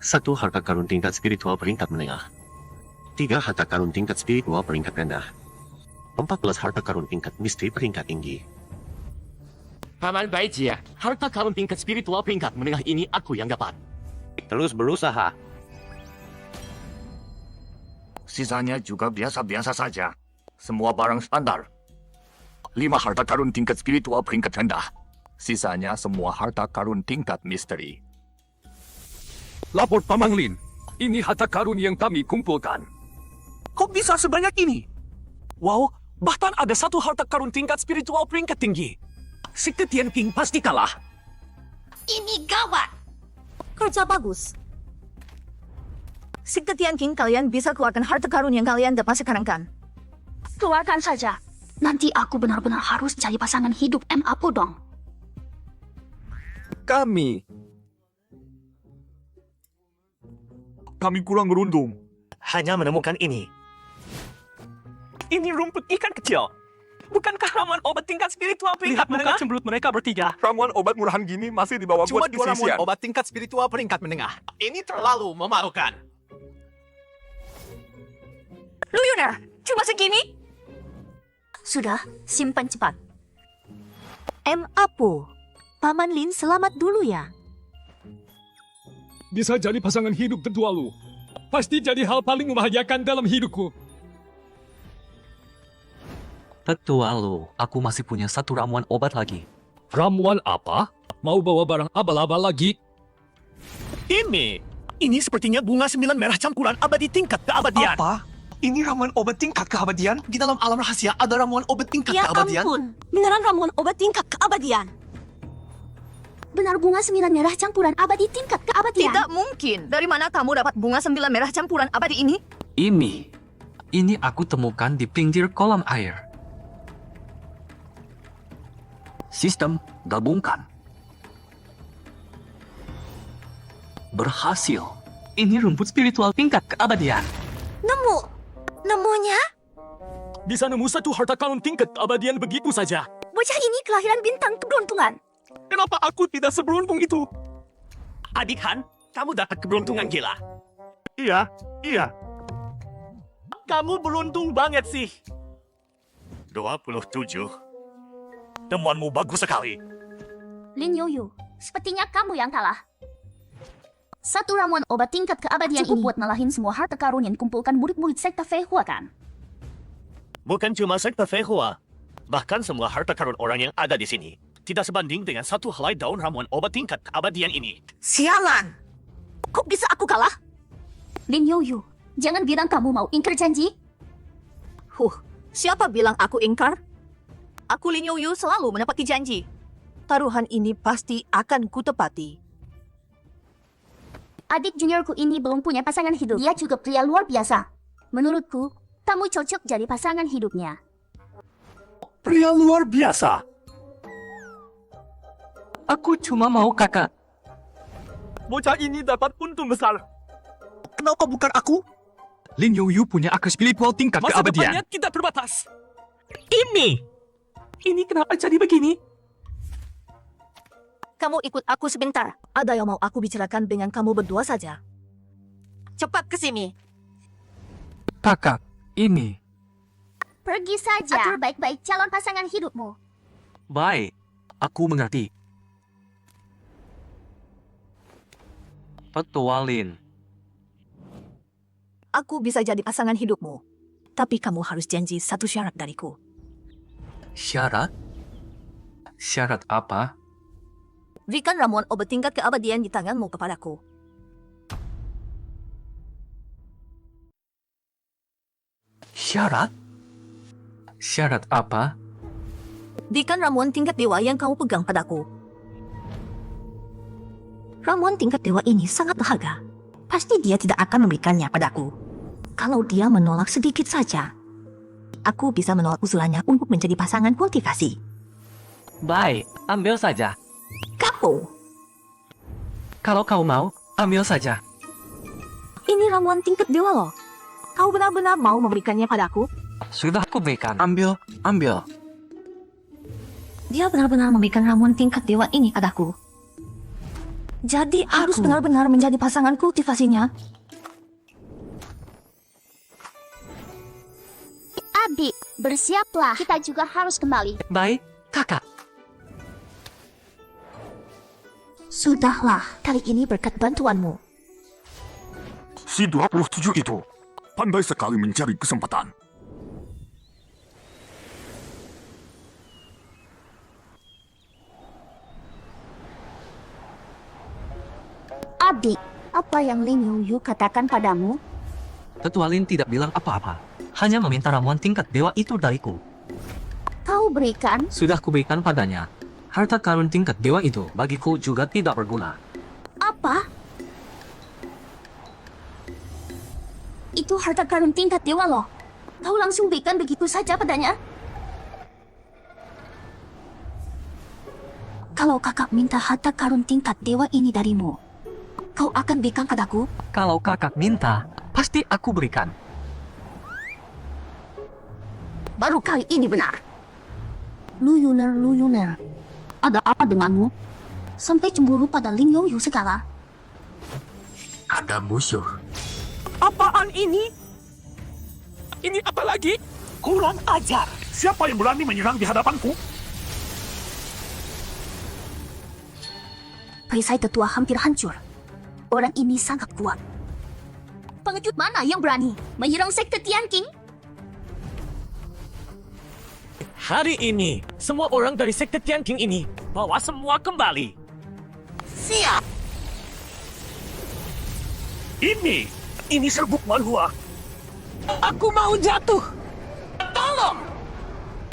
1 harta karun tingkat spiritual peringkat menengah. 3 harta karun tingkat spiritual peringkat rendah. 14 harta karun tingkat misteri peringkat tinggi. Paman Baijia, harta karun tingkat spiritual peringkat menengah ini aku yang dapat. Terus berusaha. Sisanya juga biasa-biasa saja. Semua barang standar. 5 harta karun tingkat spiritual peringkat rendah. Sisanya semua harta karun tingkat misteri. Lapor Paman Lin. Ini harta karun yang kami kumpulkan. Kok bisa sebanyak ini? Wow, bahkan ada satu harta karun tingkat spiritual peringkat tinggi. Sekte Tianqing pasti kalah. Ini gawat. Kerja bagus. Sekte Tianqing kalian bisa keluarkan harta karun yang kalian dapat sekarang kan? Keluarkan saja. Nanti aku benar-benar harus cari pasangan hidup Apo dong. Kami kurang beruntung. Hanya menemukan ini. Ini rumput ikan kecil. Bukankah ramuan obat tingkat spiritual peringkat menengah? Cemberut mereka bertiga. Ramuan obat murahan gini masih dibawa Cuma buat 2 ramuan isisian. obat tingkat spiritual peringkat menengah. Ini terlalu memalukan. Luyuner, cuma segini? Sudah, simpan cepat. Apo, Paman Lin selamat dulu ya. Bisa jadi pasangan hidup tetua lu. Pasti jadi hal paling membahagiakan dalam hidupku. Tetua lu, aku masih punya 1 ramuan obat lagi. Ramuan apa? Mau bawa barang abal-abal lagi? Ini sepertinya bunga 9 merah campuran abadi tingkat keabadian. Apa? Ini ramuan obat tingkat keabadian? Di dalam alam rahasia ada ramuan obat tingkat Ya keabadian? ampun, beneran ramuan obat tingkat keabadian. Benar bunga 9 merah campuran abadi tingkat keabadian? Tidak mungkin. Dari mana kamu dapat bunga 9 merah campuran abadi ini? Ini aku temukan di pinggir kolam air. Sistem gabungkan. Berhasil. Ini rumput spiritual tingkat keabadian. Nemunya? Bisa nemu satu harta karun tingkat keabadian begitu saja. Bocah ini kelahiran bintang keberuntungan. Kenapa aku tidak seberuntung itu? Adik Han, Kamu dapat keberuntungan gila. Iya, iya. Kamu beruntung banget sih. 27. Temanmu bagus sekali. Lin Yoyu, sepertinya kamu yang kalah. Satu ramuan obat tingkat keabadian cukup buat ngalahin semua harta karun yang dikumpulkan murid-murid sekte Fei Hua kan? Bukan cuma sekte Fei Hua, bahkan semua harta karun orang yang ada di sini tidak sebanding dengan satu helai daun ramuan obat tingkat keabadian ini. Sialan! Kok bisa aku kalah? Lin Yoyu, jangan bilang kamu mau ingkar janji. Siapa bilang aku ingkar? Aku Lin Yoyu selalu menepati janji. Taruhan ini pasti akan kutepati. Adik juniorku ini belum punya pasangan hidup. Dia juga pria luar biasa. Menurutku, kamu cocok jadi pasangan hidupnya. Pria luar biasa. Aku cuma mau kakak. Bocah ini dapat untung besar. Kenapa bukan aku? Lin Yoyu punya akar spiritual tingkat Masa keabadian. depannya tidak terbatas. Ini kenapa jadi begini? Kamu ikut aku sebentar. Ada yang mau aku bicarakan dengan kamu berdua saja. Cepat ke sini. Kakak, ini. Pergi saja. Atur baik-baik calon pasangan hidupmu. Baik, aku mengerti. Petualin. Aku bisa jadi pasangan hidupmu. Tapi kamu harus janji satu syarat dariku. Syarat? Syarat apa? Berikan ramuan obat tingkat keabadian di tanganmu kepadaku. Syarat? Syarat apa? Berikan ramuan tingkat dewa yang kamu pegang padaku. Ramuan tingkat dewa ini sangat berharga. Pasti dia tidak akan memberikannya padaku. Kalau dia menolak sedikit saja, aku bisa menolak usulannya untuk menjadi pasangan kultivasi. Baik, ambil saja. Kamu, Kalau kau mau, ambil saja. ini ramuan tingkat dewa loh. Kau benar-benar mau memberikannya padaku? Sudah aku berikan. Ambil. Dia benar-benar memberikan ramuan tingkat dewa ini padaku. Jadi harus benar-benar menjadi pasangan kultivasinya. Abi, bersiaplah. Kita juga harus kembali. Baik, kakak. Sudahlah, kali ini berkat bantuanmu. Si 27 itu pandai sekali mencari kesempatan. Abi, apa yang Lin Yoyu katakan padamu? Petualin tidak bilang apa-apa. Hanya meminta ramuan tingkat dewa itu dariku. Kau berikan? Sudah kuberikan padanya. Harta karun tingkat dewa itu bagiku juga tidak berguna. Apa? Itu harta karun tingkat dewa loh. Kau langsung berikan begitu saja padanya? Kalau kakak minta harta karun tingkat dewa ini darimu, kau akan berikan padaku? Kalau kakak minta, pasti aku berikan. Baru kali ini benar. Luyuner. Ada apa denganmu? Sampai cemburu pada Lin Yoyu segala. Ada musuh. Apaan ini? Ini apa lagi? Kurang ajar. Siapa yang berani menyerang di hadapanku? Perisai tetua hampir hancur. Orang ini sangat kuat. Pengecut mana yang berani menyerang sekte Tian King? Hari ini, semua orang dari sekte Tian King ini bawa semua kembali. Siap! Ini serbuk manhua. Aku mau jatuh. Tolong!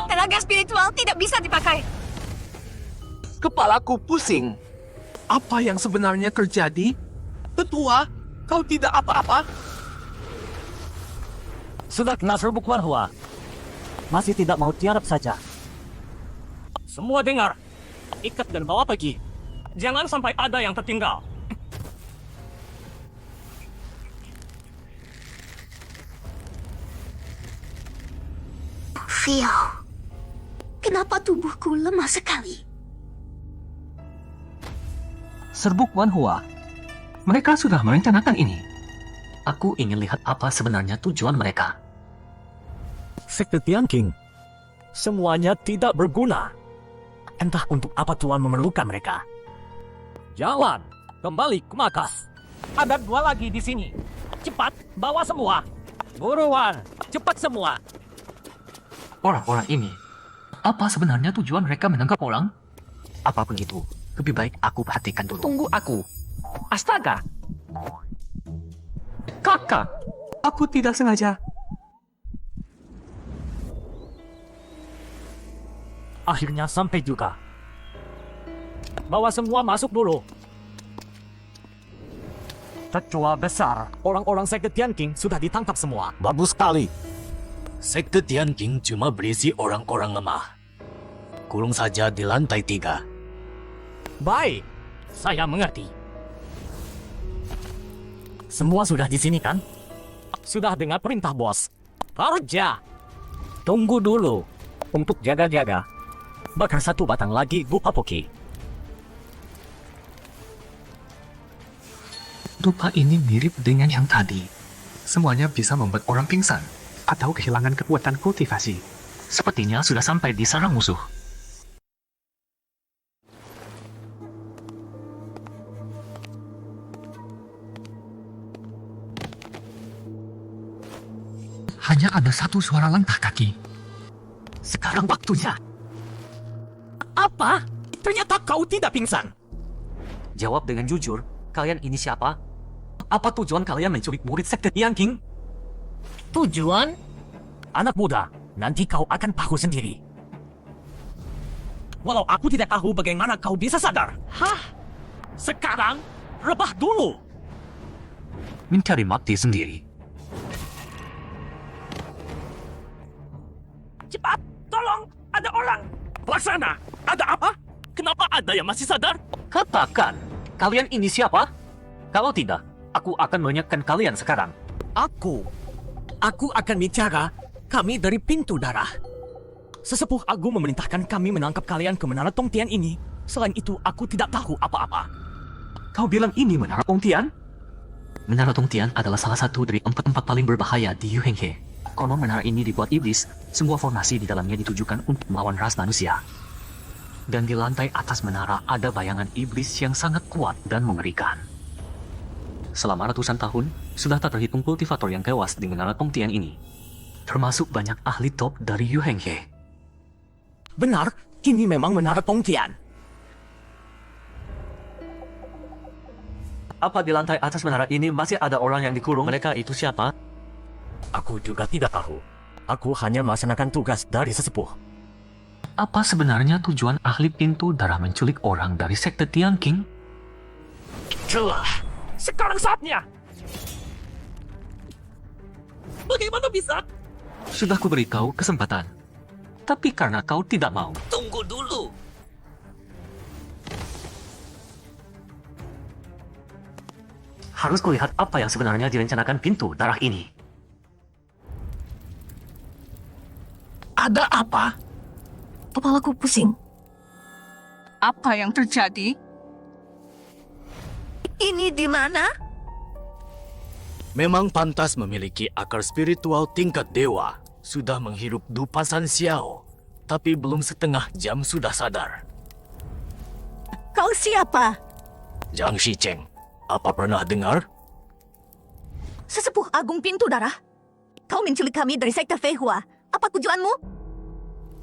Tenaga spiritual tidak bisa dipakai. Kepalaku pusing. Apa yang sebenarnya terjadi? Tetua, kau tidak apa-apa? Sudah kena serbuk manhua. Masih tidak mau tiarap saja. Semua dengar. Ikat dan bawa pergi. Jangan sampai ada yang tertinggal. Fiau. Kenapa tubuhku lemah sekali? Serbuk Wanhua. Mereka sudah merencanakan ini. Aku ingin lihat apa sebenarnya tujuan mereka. Sekte Tianqing. Semuanya tidak berguna. Entah untuk apa Tuan memerlukan mereka. Jalan, kembali ke markas. Ada 2 lagi di sini. Cepat, bawa semua. Buruan, cepat semua. Orang-orang ini, apa sebenarnya tujuan mereka menangkap orang? Apapun itu, lebih baik aku perhatikan dulu. Tunggu aku. Astaga. Kakak, Aku tidak sengaja. Akhirnya sampai juga. Bawa semua masuk dulu. Ketua besar, orang-orang sekte Tianqing sudah ditangkap semua. Bagus sekali. Sekte Tianqing cuma berisi orang-orang lemah. Kurung saja di lantai 3. Baik, saya mengerti. Semua sudah di sini kan? Sudah dengar perintah bos. Kerja. Tunggu dulu. Untuk jaga-jaga. Bakar 1 batang lagi dupa poki. Dupa ini mirip dengan yang tadi. Semuanya bisa membuat orang pingsan atau kehilangan kekuatan kultivasi. Sepertinya sudah sampai di sarang musuh. Hanya ada satu suara langkah kaki. Sekarang waktunya. apa? Ternyata kau tidak pingsan. Jawab dengan jujur, kalian ini siapa? Apa tujuan kalian menculik murid sekte Tianqing? Tujuan? Anak muda, nanti kau akan tahu sendiri. Walau aku tidak tahu bagaimana kau bisa sadar. Hah? Sekarang, rebah dulu. Mencari mati sendiri. Cepat, tolong, ada orang. Pelaksana, ada apa? Kenapa ada yang masih sadar? Katakan, kalian ini siapa? Kalau tidak, aku akan melenyapkan kalian sekarang. Aku akan bicara. Kami dari pintu darah. Sesepuh Agung memerintahkan kami menangkap kalian ke Menara Tongtian ini. Selain itu, aku tidak tahu apa-apa. Kau bilang ini Menara Tongtian? Menara Tongtian adalah salah satu dari 4 tempat paling berbahaya di Yuhenghe. Konon menara ini dibuat iblis, semua formasi di dalamnya ditujukan untuk melawan ras manusia. Dan di lantai atas menara ada bayangan iblis yang sangat kuat dan mengerikan. Selama ratusan tahun, sudah tak terhitung kultivator yang tewas di Menara Tongtian ini. Termasuk banyak ahli top dari Yuhenghe. Benar, ini memang Menara Tongtian. Apa di lantai atas menara ini masih ada orang yang dikurung? Mereka itu siapa? Aku juga tidak tahu. Aku hanya melaksanakan tugas dari sesepuh. Apa sebenarnya tujuan ahli pintu darah menculik orang dari sekte Tianqing? Celah, sekarang saatnya. Bagaimana bisa? Sudah kuberi kau kesempatan. Tapi karena kau tidak mau. Tunggu dulu. Harus kulihat apa yang sebenarnya direncanakan pintu darah ini. Ada apa? Kepalaku pusing. Apa yang terjadi? Ini di mana? Memang pantas memiliki akar spiritual tingkat dewa. Sudah menghirup dupasan Xiao. Tapi belum setengah jam sudah sadar. Kau siapa? Zhang Shicheng, apa pernah dengar? Sesepuh Agung Pintu Darah. Kau menculik kami dari sekte Feihua. Apa tujuanmu?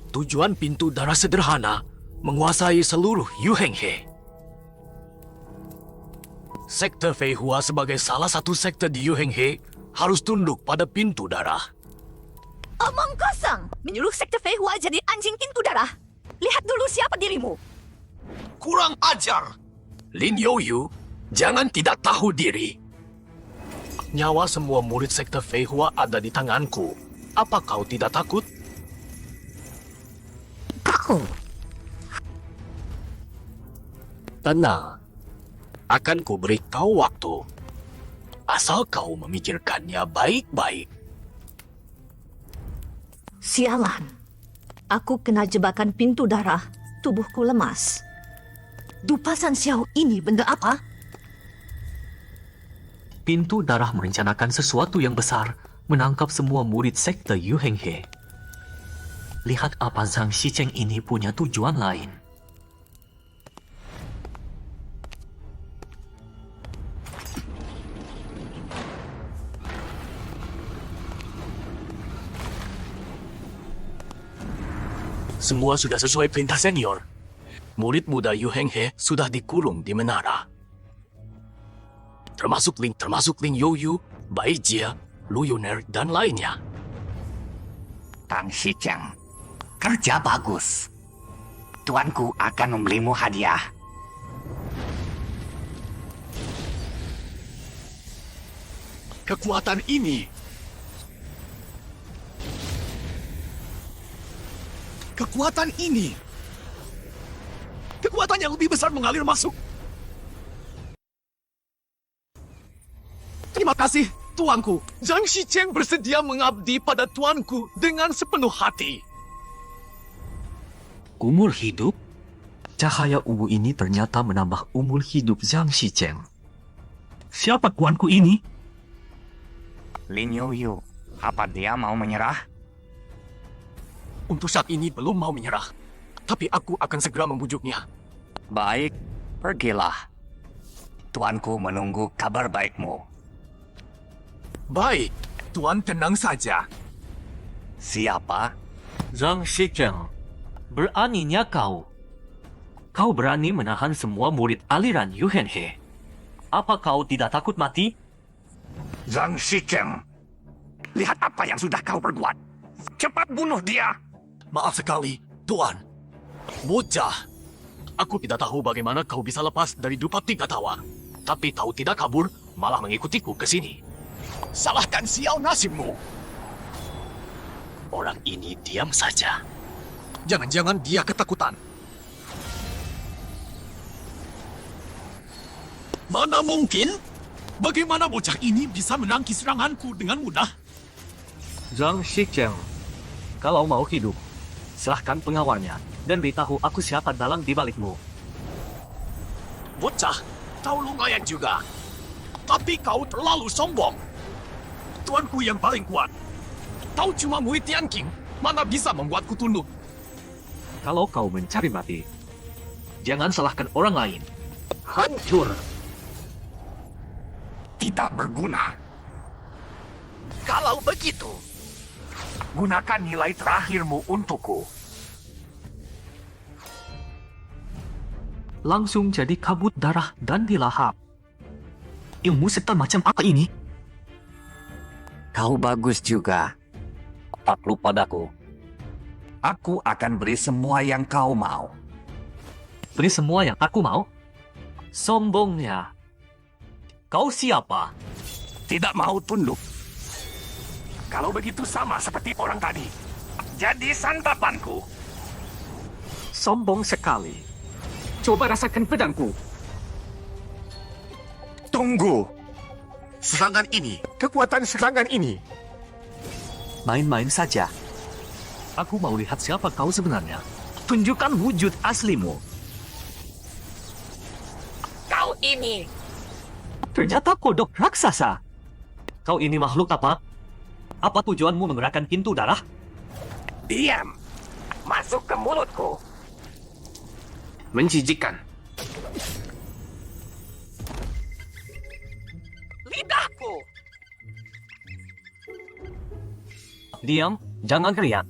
Tujuan pintu darah sederhana, menguasai seluruh Yuhenghe. Sekte Feihua sebagai salah satu sekte di Yuhenghe harus tunduk pada pintu darah. Omong kosong. Menyuruh sekte Feihua jadi anjing pintu darah. Lihat dulu siapa dirimu. Kurang ajar. Lin Youyu, jangan tidak tahu diri. Nyawa semua murid sekte Feihua ada di tanganku. Apa kau tidak takut? Kau. Tenang. Akan kuberi kau waktu. Asal kau memikirkannya baik-baik. Sialan. Aku kena jebakan pintu darah. Tubuhku lemas. Dupasan Xiao ini benda apa? Pintu Darah merencanakan sesuatu yang besar, menangkap semua murid sekte Yu Heng He. Lihat apa Zhang Xicheng ini punya tujuan lain. Semua sudah sesuai perintah senior. Murid muda Yu Heng He sudah dikurung di menara. Termasuk Ling Youyu, Bai Jia, Lu Yuner, dan lainnya. Tang Xicheng, kerja bagus. Tuanku akan memberimu hadiah. Kekuatan ini kekuatan yang lebih besar mengalir masuk. Terima kasih, tuanku. Zhang Xicheng bersedia mengabdi pada tuanku dengan sepenuh hati. Umur hidup? Cahaya ungu ini ternyata menambah umur hidup Zhang Xicheng. Siapa tuanku ini? Lin Youyu, apa dia mau menyerah? Untuk saat ini belum mau menyerah. Tapi aku akan segera membujuknya. Baik, pergilah. Tuanku menunggu kabar baikmu. Baik, tuan tenang saja. Siapa? Zhang Xicheng, beraninya kau. Kau berani menahan semua murid aliran Yu Heng He. Apa kau tidak takut mati? Zhang Xicheng, lihat apa yang sudah kau perbuat. Cepat bunuh dia. Maaf sekali, tuan. Bocah. Aku tidak tahu bagaimana kau bisa lepas dari dupa tiga tawa. Tapi kau tidak kabur, malah mengikutiku ke sini. Salahkan sial nasibmu. Orang ini diam saja. Jangan-jangan dia ketakutan. Mana mungkin? Bagaimana bocah ini bisa menangkis seranganku dengan mudah? Zhang Xicheng, kalau mau hidup, silahkan pengawalnya dan beritahu aku siapa dalang di balikmu. Bocah, kau lumayan juga. Tapi kau terlalu sombong. Tuanku yang paling kuat. Kau cuma murid Tian Qing, mana bisa membuatku tunduk. Kalau kau mencari mati, jangan salahkan orang lain. Hancur. Tidak berguna. Kalau begitu, Gunakan nilai terakhirmu untukku. Langsung jadi kabut darah dan dilahap. Ilmu sekte macam apa ini? Kau bagus juga. Takluk padaku. Aku akan beri semua yang kau mau. Beri semua yang aku mau? Sombongnya. Kau siapa? Tidak mau tunduk. Kalau begitu sama seperti orang tadi. Jadi santapanku. Sombong sekali. Coba rasakan pedangku. Tunggu. Serangan ini, kekuatan serangan ini. Main-main saja. Aku mau lihat siapa kau sebenarnya. Tunjukkan wujud aslimu. Kau ini. Ternyata kodok raksasa. Kau ini makhluk apa? Apa tujuanmu menggerakkan pintu darah? Diam. Masuk ke mulutku. Menjijikan. Lidahku. Diam, jangan teriak.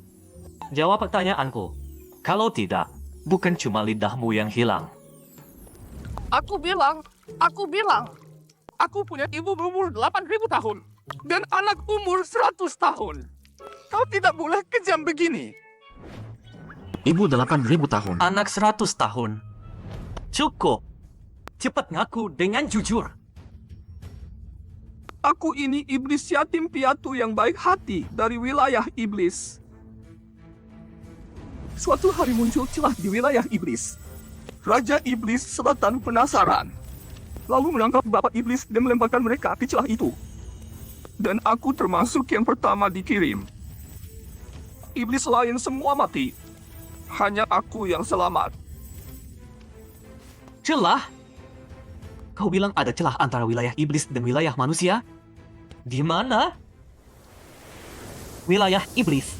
Jawab pertanyaanku. Kalau tidak, bukan cuma lidahmu yang hilang. Aku bilang, aku punya ibu berumur 8.000 tahun dan anak umur 100 tahun. Kau tidak boleh kejam begini. Ibu 8.000 tahun. Anak 100 tahun. Cukup. Cepat ngaku dengan jujur. Aku ini iblis yatim piatu yang baik hati dari wilayah iblis. Suatu hari muncul celah di wilayah iblis. Raja Iblis Selatan penasaran, lalu menangkap bapak iblis dan melemparkan mereka ke celah itu. Dan aku termasuk yang pertama dikirim. Iblis lain semua mati. Hanya aku yang selamat. Celah? Kau bilang ada celah antara wilayah iblis dan wilayah manusia? Di mana? Wilayah iblis.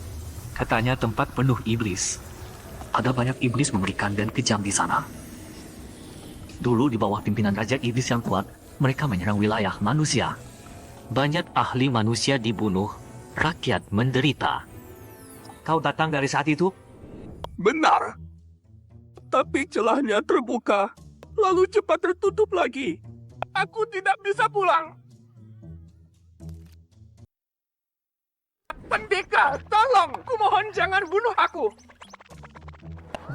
Katanya tempat penuh iblis. Ada banyak iblis mengerikan dan kejam di sana. Dulu di bawah pimpinan Raja Iblis yang kuat, mereka menyerang wilayah manusia. Banyak ahli manusia dibunuh, rakyat menderita. Kau datang dari saat itu? Benar. Tapi celahnya terbuka, lalu cepat tertutup lagi. Aku tidak bisa pulang. Pendekar, tolong! Kumohon jangan bunuh aku!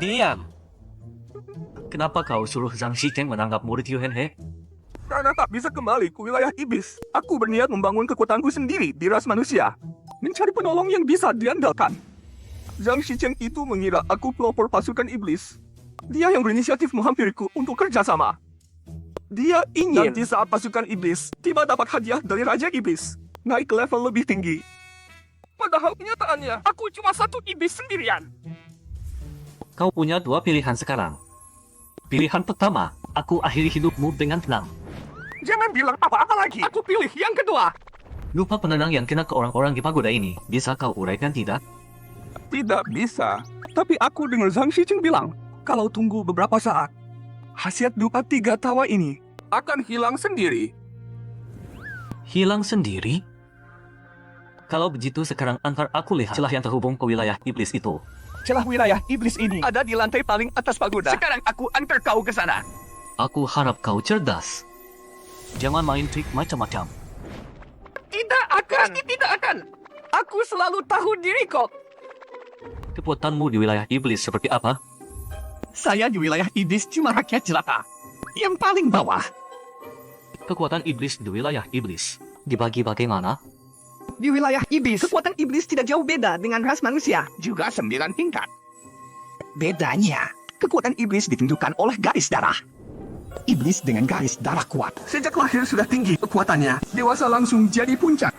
Diam! Kenapa kau suruh Zhang Xicheng menangkap murid Yu Henhe? Karena tak bisa kembali ke wilayah iblis, aku berniat membangun kekuatanku sendiri di ras manusia. Mencari penolong yang bisa diandalkan. Zhang Xicheng itu mengira aku pelopor pasukan iblis. Dia yang berinisiatif menghampiriku untuk kerjasama. Dia ingin nanti saat pasukan iblis tiba dapat hadiah dari Raja Iblis, naik ke level lebih tinggi. Padahal kenyataannya, aku cuma satu iblis sendirian. Kau punya dua pilihan sekarang. Pilihan pertama, aku akhiri hidupmu dengan tenang. Jangan bilang apa-apa lagi. Aku pilih yang kedua. Lupa penenang yang kena ke orang-orang di pagoda ini. Bisa kau uraikan tidak? Tidak bisa. Tapi aku dengar Zhang Xicheng bilang, kalau tunggu beberapa saat, khasiat dupa 3 tawa ini akan hilang sendiri. Hilang sendiri? Kalau begitu sekarang antar aku lihat celah yang terhubung ke wilayah iblis itu. Celah wilayah iblis ini ada di lantai paling atas pagoda. Sekarang aku antar kau ke sana. Aku harap kau cerdas. Jangan main trik macam-macam. Tidak akan. Pasti tidak akan. Aku selalu tahu diriku. Kekuatanmu di wilayah iblis seperti apa? Saya di wilayah iblis cuma rakyat jelata. Yang paling bawah. Kekuatan iblis di wilayah iblis dibagi bagaimana? Di wilayah iblis, kekuatan iblis tidak jauh beda dengan ras manusia. Juga 9 tingkat. Bedanya, kekuatan iblis ditentukan oleh garis darah. Iblis dengan garis darah kuat. Sejak lahir sudah tinggi kekuatannya. Dewasa langsung jadi puncak.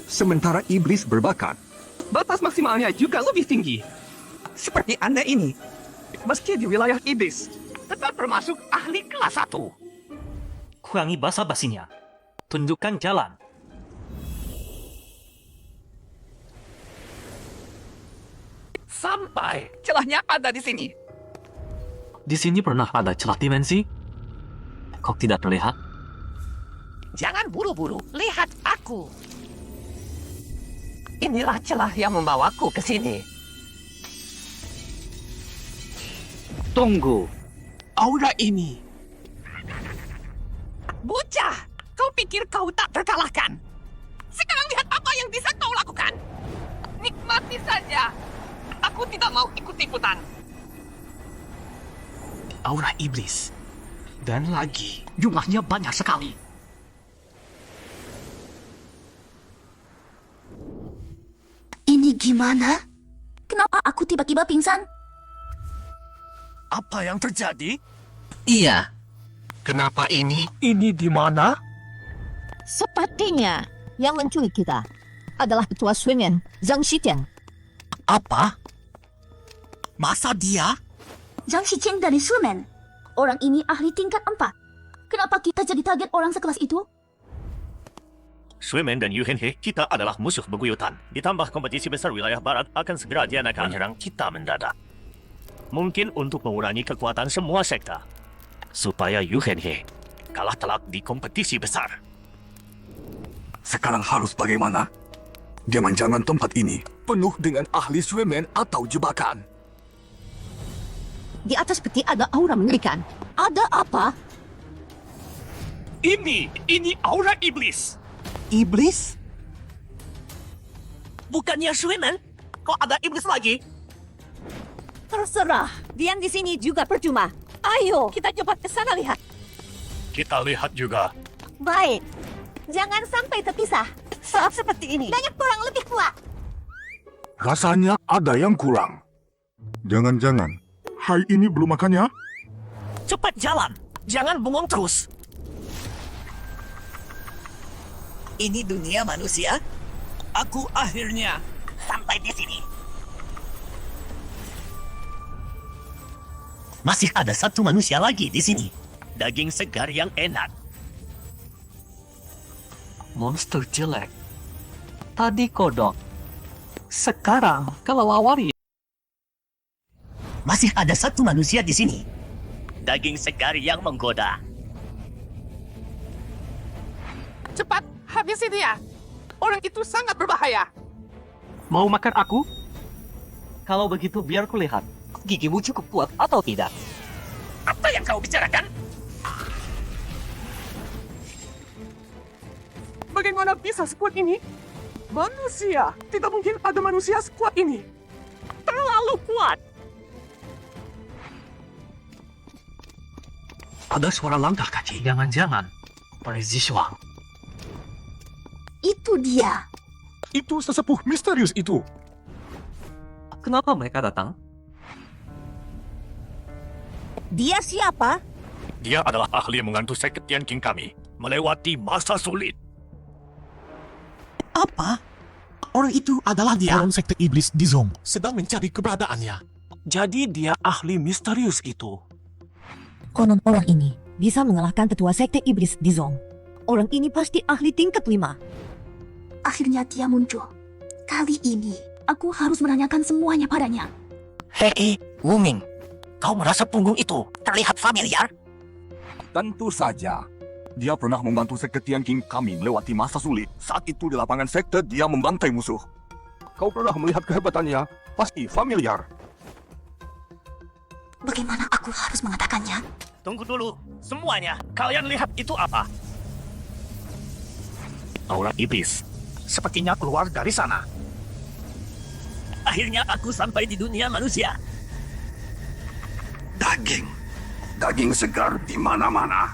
Sementara iblis berbakat. Batas maksimalnya juga lebih tinggi. Seperti Anda ini. Meski di wilayah iblis, tetap termasuk ahli kelas 1. Kurangi basa-basinya. Tunjukkan jalan. Sampai celahnya ada di sini. Di sini pernah ada celah dimensi? Kok tidak terlihat? Jangan buru-buru, lihat aku. Inilah celah yang membawaku ke sini. Tunggu. Aura ini. Bocah, kau pikir kau tak terkalahkan? Sekarang lihat apa yang bisa kau lakukan. Nikmati saja. Aku tidak mau ikut-ikutan. Aura iblis. Dan lagi, jumlahnya banyak sekali. Ini gimana? Kenapa aku tiba-tiba pingsan? Apa yang terjadi? Iya. Kenapa ini? Ini di mana? Sepertinya yang menculik kita adalah ketua Swimen, Zhang Xicheng. Apa? Masa dia? Zhang Xicheng dari Sumen. Orang ini ahli tingkat 4. Kenapa kita jadi target orang sekelas itu? Swimen dan Yu Henhe, kita adalah musuh bebuyutan. Ditambah kompetisi besar wilayah barat akan segera diadakan menyerang kita mendadak. Mungkin untuk mengurangi kekuatan semua sekta. Supaya Yu Henhe kalah telak di kompetisi besar. Sekarang harus bagaimana? Jangan-jangan tempat ini penuh dengan ahli Swimen atau jebakan. Di atas peti ada aura mengerikan. Ada apa? Ini aura iblis. Iblis? Bukannya Swimen? Kok ada iblis lagi? Terserah. Diam di sini juga percuma. Ayo, kita cepat ke sana lihat. Kita lihat juga. Baik. Jangan sampai terpisah. Saat seperti ini, banyak orang lebih kuat. Rasanya ada yang kurang. Jangan-jangan hari ini belum makannya? Cepat jalan. Jangan bengong terus. Ini dunia manusia? Aku akhirnya sampai di sini. Masih ada satu manusia lagi di sini. daging segar yang enak. Monster jelek. Tadi kodok. Sekarang kelelawar. Masih ada satu manusia di sini. Daging segar yang menggoda. Cepat, habisi dia. Orang itu sangat berbahaya. Mau makan aku? Kalau begitu biar kulihat. Gigimu cukup kuat atau tidak? Apa yang kau bicarakan? Bagaimana bisa sekuat ini? Manusia. Tidak mungkin ada manusia sekuat ini. Terlalu kuat. Ada suara langkah kaki. Jangan-jangan. Periziswa. Itu dia. Itu sesepuh misterius itu. Kenapa mereka datang? Dia siapa? Dia adalah ahli mengantu sekte Tianqing kami, melewati masa sulit. Apa? Orang itu adalah dia. Orang sekte iblis Dizong sedang mencari keberadaannya. Jadi dia ahli misterius itu. Konon orang ini bisa mengalahkan ketua sekte iblis Dizong. Orang ini pasti ahli tingkat 5. Akhirnya dia muncul. Kali ini, aku harus menanyakan semuanya padanya. Hei, Wuming. Kau merasa punggung itu terlihat familiar? Tentu saja. Dia pernah membantu sekte Tianqing kami melewati masa sulit. Saat itu di lapangan sekte dia membantai musuh. Kau pernah melihat kehebatannya? Pasti familiar. Bagaimana aku harus mengatakannya? Tunggu dulu, semuanya. Kalian lihat itu apa? Aura iblis. Sepertinya keluar dari sana. Akhirnya aku sampai di dunia manusia. Daging segar di mana-mana.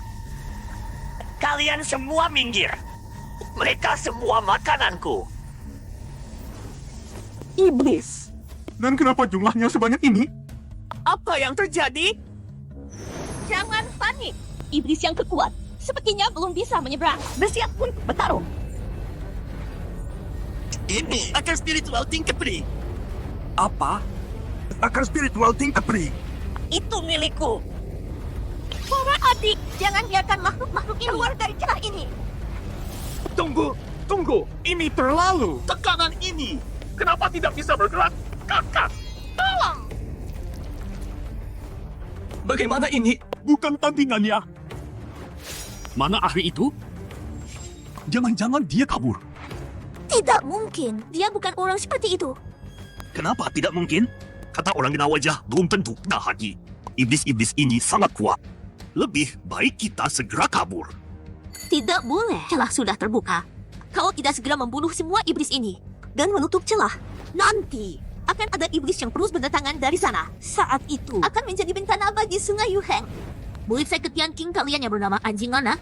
Kalian semua minggir. Mereka semua makananku. Iblis. Dan kenapa jumlahnya sebanyak ini? Apa yang terjadi? Jangan panik. Iblis yang kekuat sepertinya belum bisa menyeberang. Bersiap untuk bertarung. Ini akar spiritual tingkat peri. Apa? Akar spiritual tingkat peri. Itu milikku. Para adik, jangan biarkan makhluk-makhluk ini keluar dari celah ini. Tunggu. Ini terlalu. Tekanan ini. Kenapa tidak bisa bergerak? Kakak. Tolong. Bagaimana ini? Bukan tandingannya. Mana ahli itu? Jangan-jangan dia kabur. Tidak mungkin. Dia bukan orang seperti itu. Kenapa tidak mungkin? Kata orang kena wajah belum tentu dahagi. Iblis-iblis ini sangat kuat. Lebih baik kita segera kabur. Tidak boleh. Celah sudah terbuka. Kalau tidak segera membunuh semua iblis ini dan menutup celah, nanti akan ada iblis yang terus berdatangan dari sana. Saat itu akan menjadi bencana bagi Sungai Yuheng. Murid sekte Tianqing kalian yang bernama Anjing Mana?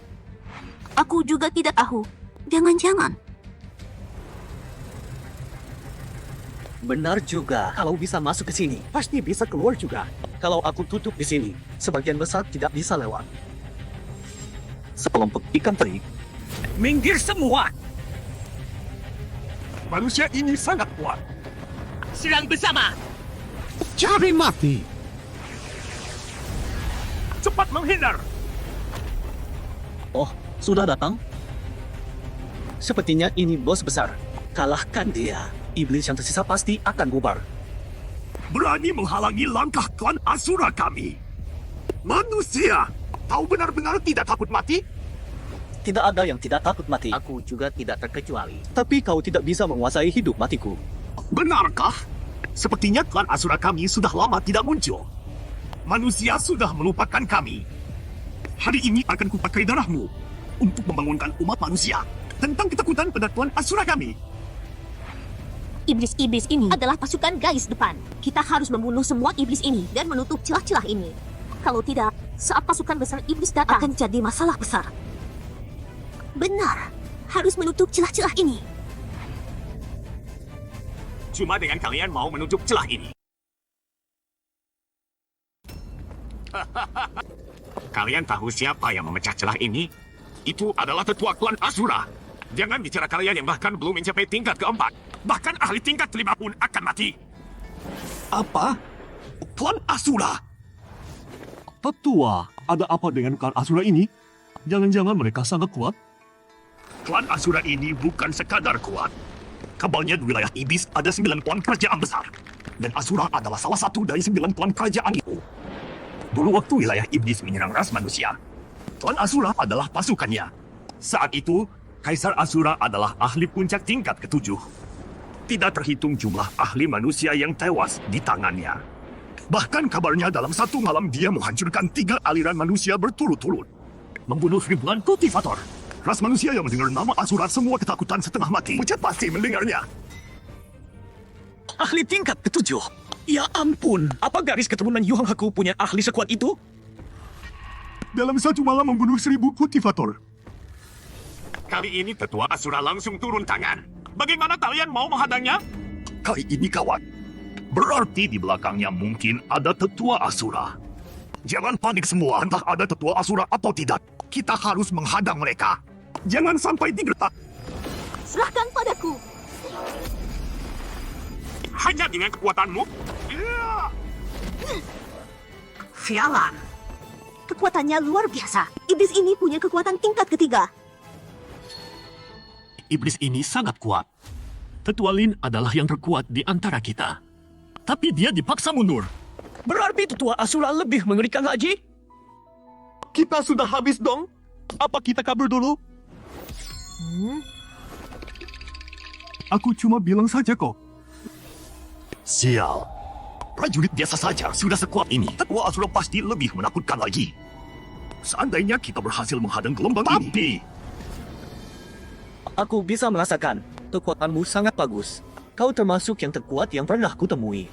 Aku juga tidak tahu. Jangan-jangan. Benar juga. Kalau bisa masuk ke sini, pasti bisa keluar juga. Kalau aku tutup di sini, sebagian besar tidak bisa lewat. Sekelompok ikan teri. Minggir semua. Manusia ini sangat kuat. Serang bersama. Cari mati. Cepat menghindar. Oh, sudah datang? Sepertinya ini bos besar. Kalahkan dia. Iblis yang tersisa pasti akan bubar. Berani menghalangi langkah klan Asura kami. Manusia, kau benar-benar tidak takut mati? Tidak ada yang tidak takut mati. Aku juga tidak terkecuali. Tapi kau tidak bisa menguasai hidup matiku. Benarkah? Sepertinya klan Asura kami sudah lama tidak muncul. Manusia sudah melupakan kami. Hari ini akan kupakai darahmu untuk membangunkan umat manusia tentang ketakutan pada klan Asura kami. Iblis-iblis ini adalah pasukan garis depan. Kita harus membunuh semua iblis ini dan menutup celah-celah ini. Kalau tidak, saat pasukan besar iblis datang akan jadi masalah besar. Benar, harus menutup celah-celah ini. Cuma dengan kalian mau menutup celah ini. Kalian tahu siapa yang memecah celah ini? Itu adalah tetua klan Asura. Jangan bicara kalian yang bahkan belum mencapai tingkat keempat. Bahkan ahli tingkat 5 pun akan mati. Apa? Klan Asura. Tetua, ada apa dengan klan Asura ini? Jangan-jangan mereka sangat kuat? Klan Asura ini bukan sekadar kuat. Kabarnya di wilayah Iblis ada 9 klan kerajaan besar. Dan Asura adalah salah satu dari 9 klan kerajaan itu. Dulu waktu wilayah Iblis menyerang ras manusia, klan Asura adalah pasukannya. Saat itu, Kaisar Asura adalah ahli puncak tingkat ke-7. Tidak terhitung jumlah ahli manusia yang tewas di tangannya. Bahkan kabarnya dalam satu malam dia menghancurkan 3 aliran manusia berturut-turut. Membunuh ribuan kultivator. Ras manusia yang mendengar nama Asura semua ketakutan setengah mati. Pucat pasti mendengarnya. Ahli tingkat ke-7. Ya ampun, apa garis keturunan Yu Hang Haku punya ahli sekuat itu? Dalam satu malam membunuh 1000 kultivator. Kali ini tetua Asura langsung turun tangan. Bagaimana kalian mau menghadangnya? Kali ini kawan. Berarti di belakangnya mungkin ada tetua Asura. Jangan panik semua, entah ada tetua Asura atau tidak. Kita harus menghadang mereka. Jangan sampai digertak. Serahkan padaku. Hanya dengan kekuatanmu? Sialan. Kekuatannya luar biasa. Iblis ini punya kekuatan tingkat ketiga. Iblis ini sangat kuat. Tetua Lin adalah yang terkuat di antara kita. Tapi dia dipaksa mundur. Berarti tetua Asura lebih mengerikan lagi? Kita sudah habis dong. Apa kita kabur dulu? Aku cuma bilang saja kok. Sial. Prajurit biasa saja sudah sekuat ini. Tetua Asura pasti lebih menakutkan lagi. Seandainya kita berhasil menghadang gelombang ini. Aku bisa merasakan kekuatanmu sangat bagus. Kau termasuk yang terkuat yang pernah kutemui.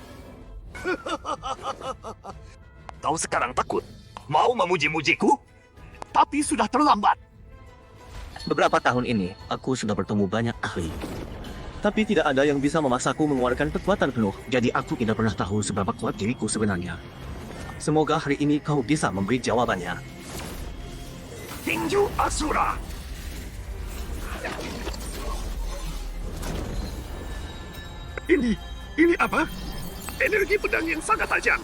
Kau sekarang takut? Mau memuji-mujiku? Tapi sudah terlambat. Beberapa tahun ini, aku sudah bertemu banyak ahli. Tapi tidak ada yang bisa memaksaku mengeluarkan kekuatan penuh. Jadi aku tidak pernah tahu seberapa kuat diriku sebenarnya. Semoga hari ini kau bisa memberi jawabannya. Tinju Asura. Ini apa? Energi pedang yang sangat tajam.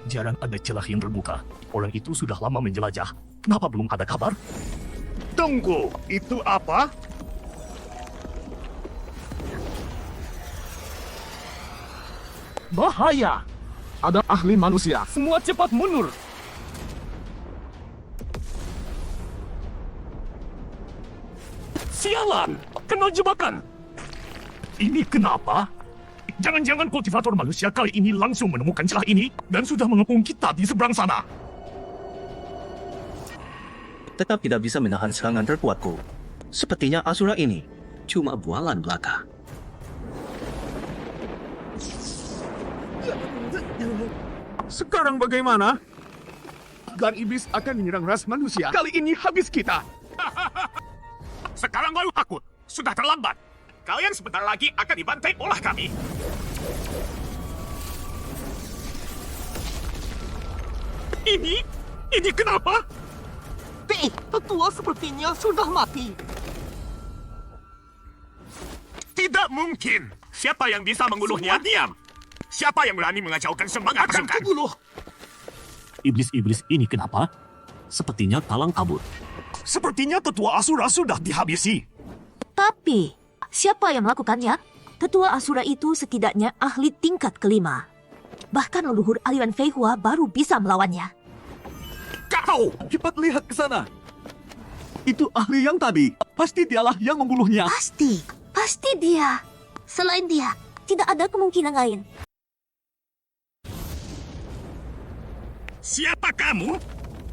Jarang ada celah yang terbuka. Orang itu sudah lama menjelajah. Kenapa belum ada kabar? Tunggu, itu apa? Bahaya! Ada ahli manusia. Semua cepat mundur. Sialan! Kena jebakan! Ini kenapa? Jangan-jangan kultivator manusia kali ini langsung menemukan celah ini dan sudah mengepung kita di seberang sana. Tetap tidak bisa menahan serangan terkuatku. Sepertinya Asura ini cuma bualan belaka. Sekarang bagaimana? Klan Iblis akan menyerang ras manusia. Kali ini habis kita. Sekarang baru takut. Sudah terlambat. Kalian sebentar lagi akan dibantai oleh kami. Ini kenapa? Tetua sepertinya sudah mati. Tidak mungkin. Siapa yang bisa membunuhnya? Diam. Siapa yang berani mengacaukan semangat pasukan? Akan kubunuh. Iblis-iblis ini kenapa? Sepertinya talang kabur. Sepertinya tetua Asura sudah dihabisi. Tapi, siapa yang melakukannya? Tetua Asura itu setidaknya ahli tingkat kelima. Bahkan leluhur aliran Feihua baru bisa melawannya. Kau! Cepat lihat ke sana. Itu ahli yang tadi. Pasti dialah yang membunuhnya. Pasti dia. Selain dia, tidak ada kemungkinan lain. Siapa kamu?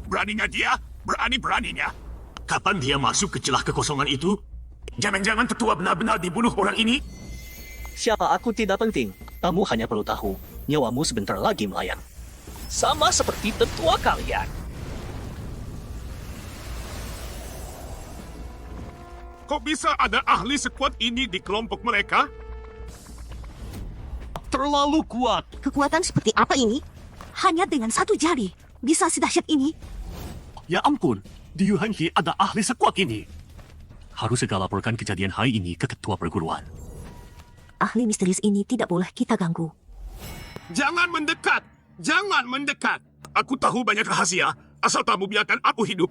Beraninya dia, berani-beraninya. Kapan dia masuk ke celah kekosongan itu? Jangan-jangan tetua benar-benar dibunuh orang ini? Siapa aku tidak penting. Kamu hanya perlu tahu, nyawamu sebentar lagi melayang. Sama seperti tetua kalian. Kok bisa ada ahli sekuat ini di kelompok mereka? Terlalu kuat. Kekuatan seperti apa ini? Hanya dengan satu jari, bisa sedahsyat ini. Ya ampun, di Yuhanhi ada ahli sekuat ini. Harus segala laporkan kejadian hari ini ke ketua perguruan. Ahli misterius ini tidak boleh kita ganggu. Jangan mendekat! Jangan mendekat! Aku tahu banyak rahasia, asal kamu biarkan aku hidup.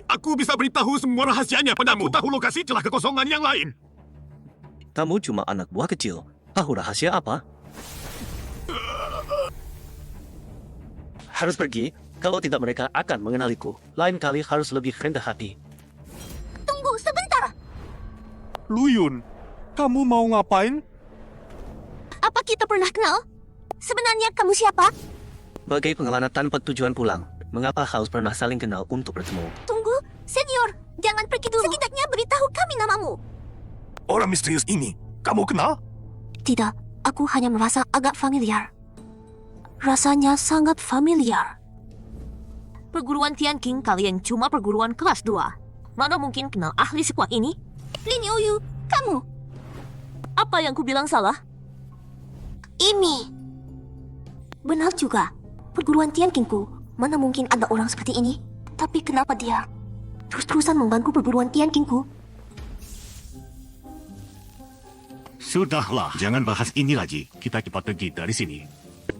Aku bisa beritahu semua rahasianya padamu. Aku tahu lokasi celah kekosongan yang lain. Kamu cuma anak buah kecil. Tahu rahasia apa? Harus pergi, kalau tidak mereka akan mengenaliku. Lain kali harus lebih rendah hati. Tunggu sebentar. Luyun, kamu mau ngapain? Apa kita pernah kenal? Sebenarnya kamu siapa? Bagai pengelana tanpa tujuan pulang, mengapa harus pernah saling kenal untuk bertemu? Tunggu, senior. Jangan pergi dulu. Setidaknya beritahu kami namamu. Orang misterius ini, kamu kenal? Tidak, aku hanya merasa agak familiar. Rasanya sangat familiar. Perguruan Tian King kalian cuma perguruan kelas 2. Mana mungkin kenal ahli sekuat ini? Lin Youyu, kamu. Apa yang ku bilang salah? Ini. Benar juga. Perguruan Tian Kingku, mana mungkin ada orang seperti ini? Tapi kenapa dia terus-terusan membantu perguruan Tian Kingku? Sudahlah, jangan bahas ini lagi. Kita cepat pergi dari sini.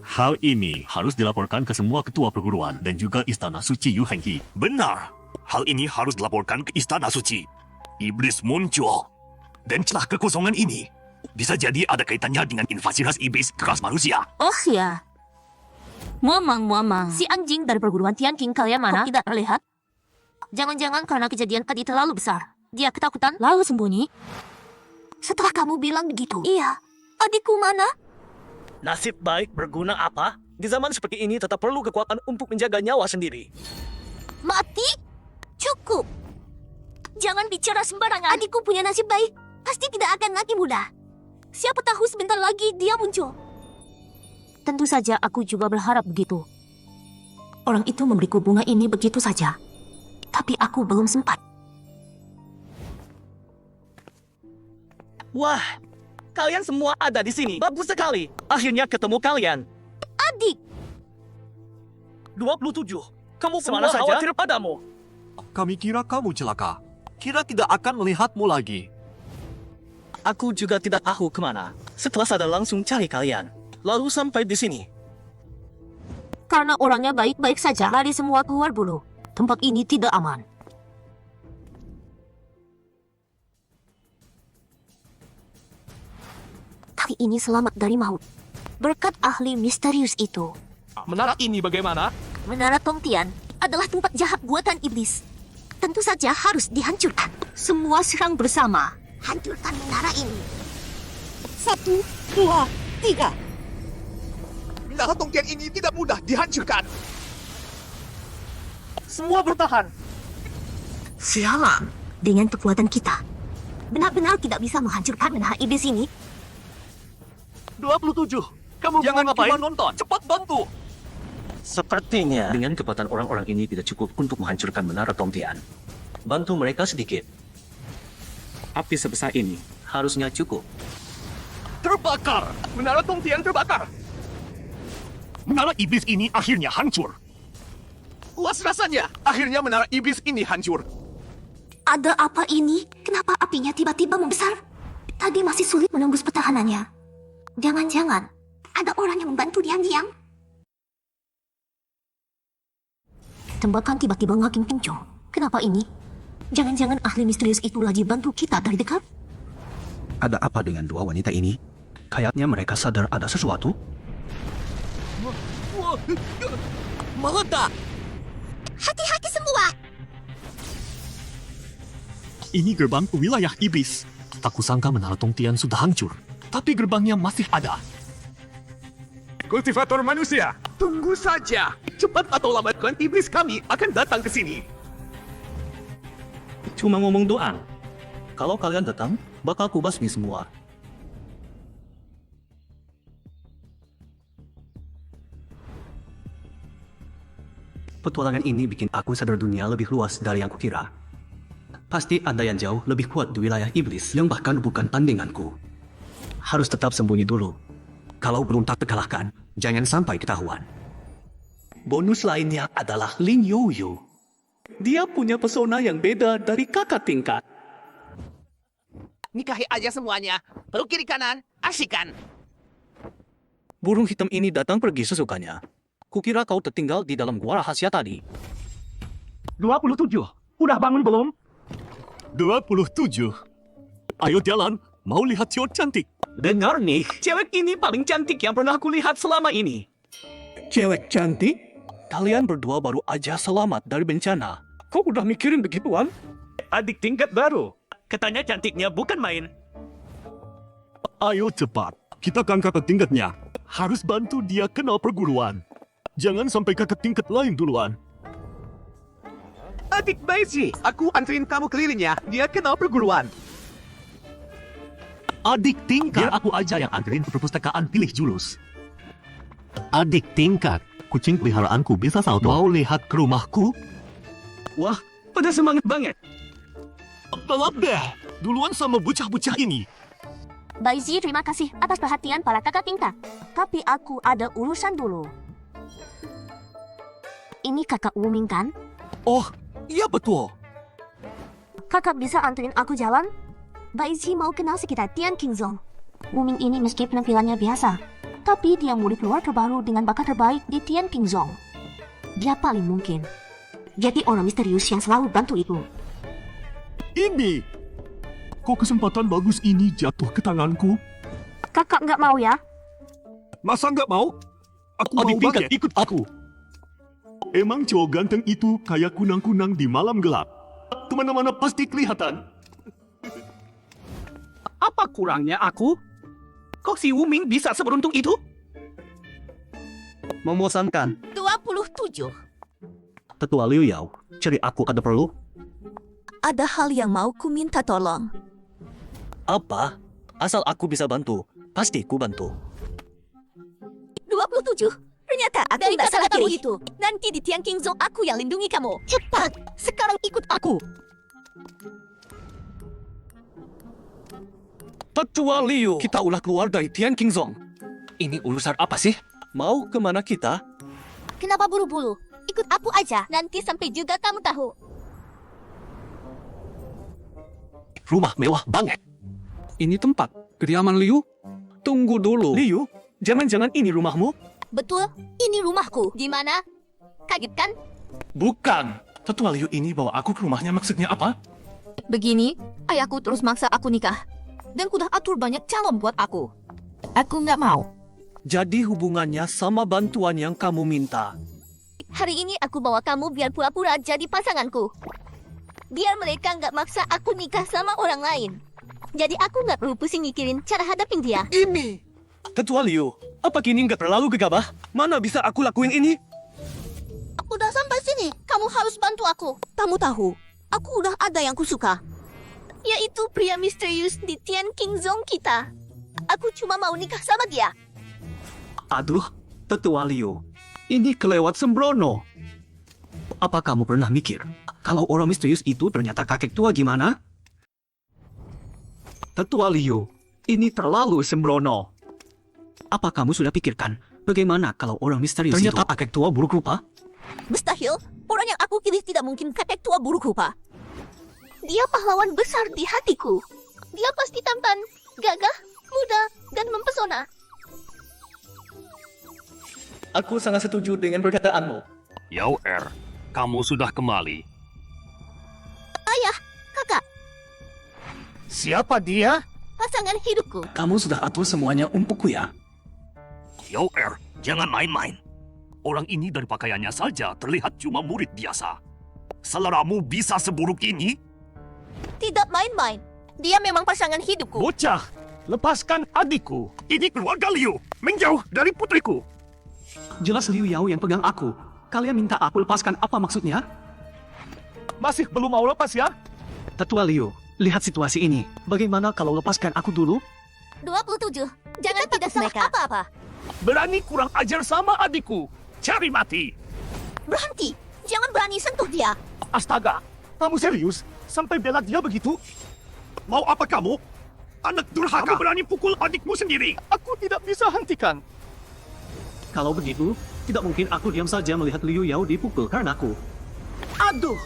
Hal ini harus dilaporkan ke semua ketua perguruan dan juga Istana Suci Yu Henghi. Benar. Hal ini harus dilaporkan ke Istana Suci. Iblis muncul. Dan celah kekosongan ini bisa jadi ada kaitannya dengan invasi ras iblis ke ras manusia. Oh ya. Muamang. Si anjing dari perguruan Tian King kalian mana? Kok tidak terlihat? Jangan-jangan karena kejadian tadi terlalu besar. Dia ketakutan lalu sembunyi. Setelah kamu bilang begitu. Iya. Adikku mana? Nasib baik berguna apa? Di zaman seperti ini tetap perlu kekuatan untuk menjaga nyawa sendiri. Mati? Cukup. Jangan bicara sembarangan. Adikku punya nasib baik. Pasti tidak akan mati mudah. Siapa tahu sebentar lagi dia muncul. Tentu saja aku juga berharap begitu. Orang itu memberiku bunga ini begitu saja. Tapi aku belum sempat. Wah, kalian semua ada di sini. Bagus sekali. Akhirnya ketemu kalian. Adik. 27. Kamu Semana saja khawatir padamu. Kami kira kamu celaka. Kira tidak akan melihatmu lagi. Aku juga tidak tahu kemana. Setelah sadar langsung cari kalian. Lalu sampai di sini. Karena orangnya baik-baik saja, lari semua keluar dulu. Tempat ini tidak aman. Kali ini selamat dari maut. Berkat ahli misterius itu. Menara ini bagaimana? Menara Tongtian adalah tempat jahat buatan iblis. Tentu saja harus dihancurkan. Semua serang bersama. Hancurkan menara ini. 1, 2, 3. Menara Tongtian ini tidak mudah dihancurkan. Semua bertahan. Sialan. Dengan kekuatan kita, benar-benar tidak bisa menghancurkan menara iblis ini. 27. Kamu Jangan mau ngapain? cuma nonton, cepat bantu. Sepertinya dengan kekuatan orang-orang ini tidak cukup untuk menghancurkan menara Tongtian. Bantu mereka sedikit. Api sebesar ini harusnya cukup. Terbakar! Menara Tongtian terbakar! Menara iblis ini akhirnya hancur. Puas rasanya, akhirnya menara iblis ini hancur. Ada apa ini? Kenapa apinya tiba-tiba membesar? Tadi masih sulit menembus pertahanannya. Jangan-jangan ada orang yang membantu diam-diam. Tembakan tiba-tiba makin kencang. Kenapa ini? Jangan-jangan ahli misterius itu lagi bantu kita dari dekat? Ada apa dengan dua wanita ini? Kayaknya mereka sadar ada sesuatu. Meledak! Hati-hati semua! Ini gerbang ke wilayah iblis. Tak kusangka menara Tongtian sudah hancur. Tapi gerbangnya masih ada. Kultivator manusia, tunggu saja. Cepat atau lambatkan iblis kami akan datang ke sini. Cuma ngomong doang. Kalau kalian datang, bakal kubasmi semua. Petualangan ini bikin aku sadar dunia lebih luas dari yang kukira. Pasti ada yang jauh lebih kuat di wilayah iblis yang bahkan bukan tandinganku. Harus tetap sembunyi dulu. Kalau belum tak terkalahkan, jangan sampai ketahuan. Bonus lainnya adalah Lin Youyu. Dia punya pesona yang beda dari kakak tingkat. Nikahi aja semuanya. Peluk kiri kanan, asyikan. Burung hitam ini datang pergi sesukanya. Kukira kau tertinggal di dalam gua rahasia tadi. 27. Udah bangun belum? 27. Ayo jalan, mau lihat cewek cantik. Dengar nih, cewek ini paling cantik yang pernah aku lihat selama ini. Cewek cantik? Kalian berdua baru aja selamat dari bencana. Kau udah mikirin begituan? Adik tingkat baru. Katanya cantiknya bukan main. Ayo cepat, kita kan kakak tingkatnya. Harus bantu dia kenal perguruan. Jangan sampai kakak tingkat lain duluan. Adik Baiji, aku anterin kamu keliling ya. Dia kenal perguruan. Adik tingkat, aku aja yang anterin ke perpustakaan pilih jurus. Adik tingkat, kucing peliharaanku bisa salto. Mau lihat ke rumahku? Wah, pada semangat banget. Telat deh, duluan sama bocah-bocah ini. Baiji, terima kasih atas perhatian para kakak tingkat. Tapi aku ada urusan dulu. Ini kakak Wuming kan? Oh, iya betul. Kakak bisa anterin aku jalan? Baiji mau kenal sekitar Tian Qingzong. Wuming ini meski penampilannya biasa, tapi dia murid luar terbaru dengan bakat terbaik di Tian Qingzong. Dia paling mungkin jadi orang misterius yang selalu bantu ibu. Ini, kok kesempatan bagus ini jatuh ke tanganku? Kakak nggak mau ya? Masa nggak mau? Aku mau banget, ikut aku. Emang cowok ganteng itu kayak kunang-kunang di malam gelap. Kemana-mana pasti kelihatan. Apa kurangnya aku? Kok si Wuming bisa seberuntung itu? Memuasankan. 27. Tetua Liu Yao, cari aku ada perlu? Ada hal yang mau ku minta tolong. Apa? Asal aku bisa bantu, pasti ku bantu. 27. Ternyata aku nggak salah kamu itu. Nanti di Tian Qingzong aku yang lindungi kamu. Cepat, sekarang ikut aku. Tetua Liu, kita ulah keluar dari Tian Qingzong. Ini urusan apa sih? Mau kemana kita? Kenapa buru-buru? Ikut aku aja. Nanti sampai juga kamu tahu. Rumah mewah banget. Ini tempat kediaman Liu? Tunggu dulu. Liu, jangan-jangan ini rumahmu? Betul, ini rumahku. Gimana? Kaget kan? Bukan. Tetua Liu ini bawa aku ke rumahnya maksudnya apa? Begini, ayahku terus maksa aku nikah. Dan kudah atur banyak calon buat aku. Aku nggak mau. Jadi hubungannya sama bantuan yang kamu minta. Hari ini aku bawa kamu biar pura-pura jadi pasanganku. Biar mereka nggak maksa aku nikah sama orang lain. Jadi aku nggak perlu pusing mikirin cara hadapin dia. Ini! Tetua Liu, apa kini nggak terlalu gegabah? Mana bisa aku lakuin ini? Udah sampai sini, kamu harus bantu aku. Kamu tahu, aku udah ada yang kusuka. Yaitu pria misterius di Tian Qingzong kita. Aku cuma mau nikah sama dia. Aduh, Tetua Liu, ini kelewat sembrono. Apa kamu pernah mikir, kalau orang misterius itu ternyata kakek tua gimana? Tetua Liu, ini terlalu sembrono. Apa kamu sudah pikirkan, bagaimana kalau orang misterius ternyata itu kakek tua buruk rupa? Mustahil, orang yang aku pilih tidak mungkin kakek tua buruk rupa. Dia pahlawan besar di hatiku. Dia pasti tampan, gagah, muda, dan mempesona. Aku sangat setuju dengan perkataanmu. Yao kamu sudah kembali. Ayah, kakak, Siapa dia? pasangan hidupku. Kamu sudah atur semuanya untukku ya? Yao jangan main-main. Orang ini dari pakaiannya saja terlihat cuma murid biasa. Seleramu bisa seburuk ini? Tidak main-main. Dia memang pasangan hidupku. Bocah, lepaskan adikku. Ini keluarga Liu. Menjauh dari putriku. Jelas Liu Yao yang pegang aku. Kalian minta aku lepaskan apa maksudnya? Masih belum mau lepas ya? Tetua Liu, lihat situasi ini. Bagaimana kalau lepaskan aku dulu? 27. Jangan tidak salah apa-apa. Berani kurang ajar sama adikku. Cari mati. Berhenti. Jangan berani sentuh dia. Astaga, kamu serius? Sampai bela dia begitu? Mau apa kamu? Anak durhaka. Kamu berani pukul adikmu sendiri. Aku tidak bisa hentikan. Kalau begitu, tidak mungkin aku diam saja melihat Liu Yao dipukul karena aku. Aduh.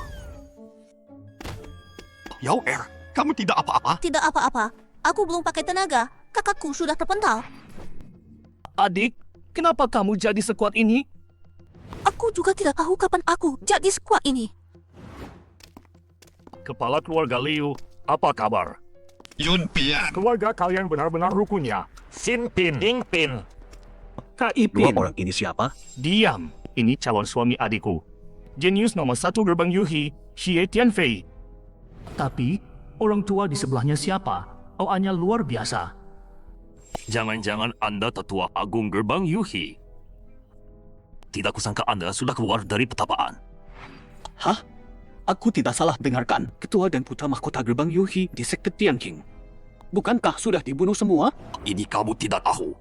Yao Kamu tidak apa-apa? Tidak apa-apa. Aku belum pakai tenaga. Kakakku sudah terpental. Adik, kenapa kamu jadi sekuat ini? Aku juga tidak tahu kapan aku jadi sekuat ini. Kepala keluarga Liu, apa kabar? Yun Pian. Keluarga kalian benar-benar rukun ya. Sin Pin, Ding Pin. Dua Ipin, orang ini siapa? Diam. Ini calon suami adikku. Jenius nomor 1 gerbang Yuhi, Xie Tianfei. tapi orang tua di sebelahnya siapa? Awalnya luar biasa. Jangan-jangan Anda tetua agung gerbang Yuhi. Tidak kusangka Anda sudah keluar dari petapaan. Hah? Aku tidak salah dengarkan. Ketua dan putra mahkota gerbang Yuhi di sekte Tianqing. Bukankah sudah dibunuh semua? Ini kamu tidak tahu.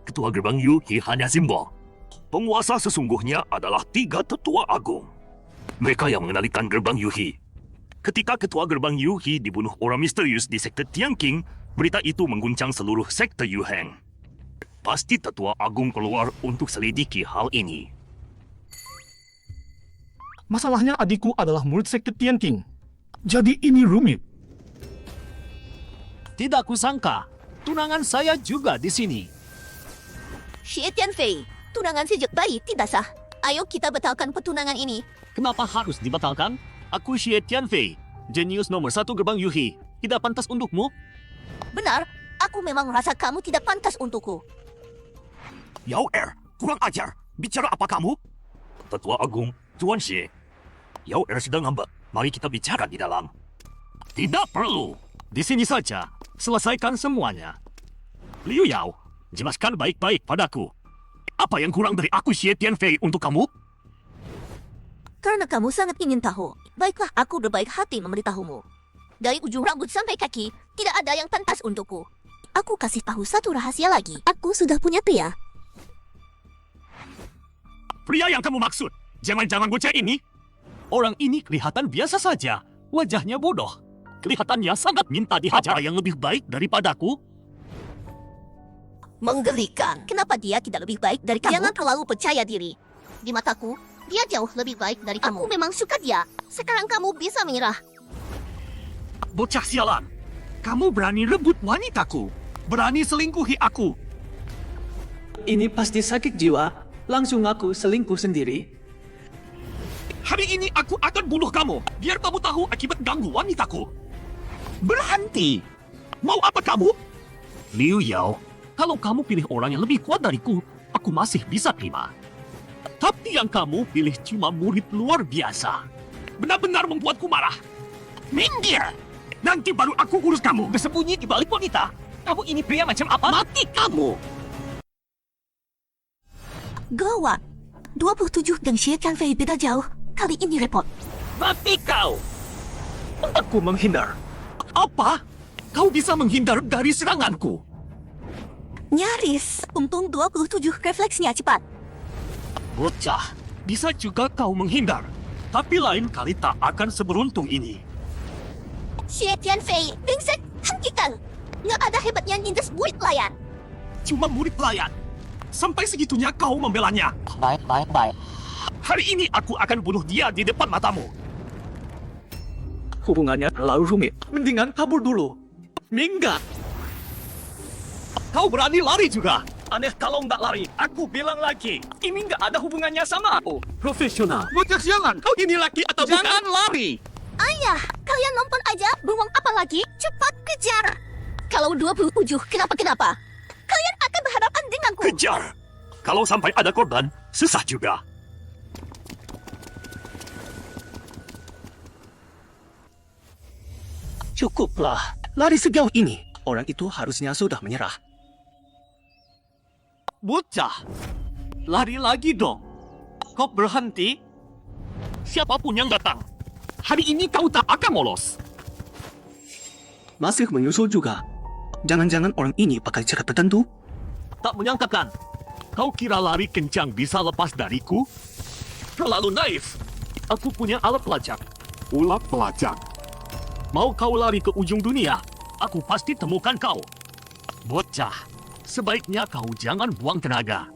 Ketua gerbang Yuhi hanya simbol. Penguasa sesungguhnya adalah 3 tetua agung. Mereka yang mengendalikan gerbang Yuhi. Ketika ketua gerbang Yuhi dibunuh orang misterius di sekte Tianqing, berita itu mengguncang seluruh sekte Yuheng. Pasti tetua agung keluar untuk selidiki hal ini. Masalahnya adikku adalah murid sekte Tianqing. Jadi ini rumit. Tidak kusangka, tunangan saya juga di sini. Xie Tianfei, tunangan sejak bayi tidak sah. Ayo kita batalkan pertunangan ini. Kenapa harus dibatalkan? Aku Xie Tianfei, jenius nomor 1 gerbang Yuhi. Tidak pantas untukmu? Benar, aku memang merasa kamu tidak pantas untukku. Yao kurang ajar. Bicara apa kamu? Tetua Agung, Tuan Xie. Yao sedang ngambek. Mari kita bicara di dalam. Tidak perlu. Di sini saja. Selesaikan semuanya. Liu Yao, jelaskan baik-baik padaku. Apa yang kurang dari aku Xie Tianfei untuk kamu? Karena kamu sangat ingin tahu, baiklah aku berbaik hati memberitahumu. Dari ujung rambut sampai kaki, tidak ada yang pantas untukku. Aku kasih tahu satu rahasia lagi. Aku sudah punya pria. Pria yang kamu maksud? Jangan-jangan bocah ini? Orang ini kelihatan biasa saja. Wajahnya bodoh. Kelihatannya sangat minta dihajar. Apa yang lebih baik daripadaku? Menggelikan. Kenapa dia tidak lebih baik dari kamu? Jangan terlalu percaya diri. Di mataku, dia jauh lebih baik dari kamu. Aku memang suka dia. Sekarang kamu bisa menyerah. Bocah sialan. Kamu berani rebut wanitaku. Berani selingkuhi aku. Ini pasti sakit jiwa. Langsung aku selingkuh sendiri. Hari ini aku akan bunuh kamu. Biar kamu tahu akibat ganggu wanitaku. Berhenti. Mau apa kamu? Liu Yao, kalau kamu pilih orang yang lebih kuat dariku, aku masih bisa terima. Tapi yang kamu pilih cuma murid luar biasa. Benar-benar membuatku marah. Minggir! Nanti baru aku urus kamu. Bersembunyi di balik wanita. Kamu ini pria macam apa? Mati kamu! Gawat. 27 dan Xie Tianfei beda jauh. Kali ini repot. Mati kau! Aku menghindar. Apa? Kau bisa menghindar dari seranganku? Nyaris. Untung 27 refleksnya cepat. Bocah, bisa juga kau menghindar. Tapi lain kali tak akan seberuntung ini. Xie Tianfei, brengsek, hentikan. Nggak ada hebatnya nindas murid pelayan. Cuma murid pelayan. Sampai segitunya kau membelanya. Baik. Hari ini aku akan bunuh dia di depan matamu. Hubungannya terlalu rumit. Mendingan kabur dulu. Minggat. Kau berani lari juga. Aneh kalau nggak lari. Aku bilang lagi, ini nggak ada hubungannya sama aku. Profesional. Bocah sialan, kau ini laki atau bukan? Jangan lari. Ayah, kalian nonton aja. Beruang apa lagi? Cepat kejar. Kalau 27, kenapa-kenapa? Kalian akan berhadapan denganku. Kejar. Kalau sampai ada korban, susah juga. Cukuplah. Lari sejauh ini. Orang itu harusnya sudah menyerah. Bocah, lari lagi dong. Kau berhenti. Siapapun yang datang, hari ini kau tak akan lolos. Masih menyusul juga. Jangan-jangan orang ini pakai cara tertentu? Tak menyangkakan. Kau kira lari kencang bisa lepas dariku? Terlalu naif. Aku punya alat pelacak. Ulat pelacak. Mau kau lari ke ujung dunia, aku pasti temukan kau. Bocah, sebaiknya kau jangan buang tenaga.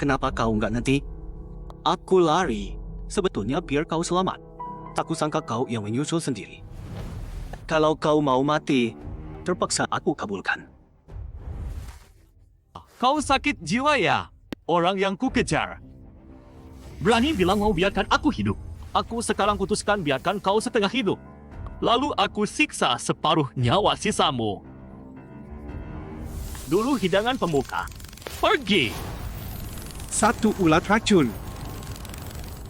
Kenapa kau nggak nanti? Aku lari. Sebetulnya biar kau selamat. Tak kusangka kau yang menyusul sendiri. Kalau kau mau mati, terpaksa aku kabulkan. Kau sakit jiwa ya? Orang yang ku kejar. Berani bilang mau biarkan aku hidup. Aku sekarang putuskan biarkan kau setengah hidup. Lalu aku siksa separuh nyawa sisamu. Dulu hidangan pemuka. Pergi. Satu ulat racun.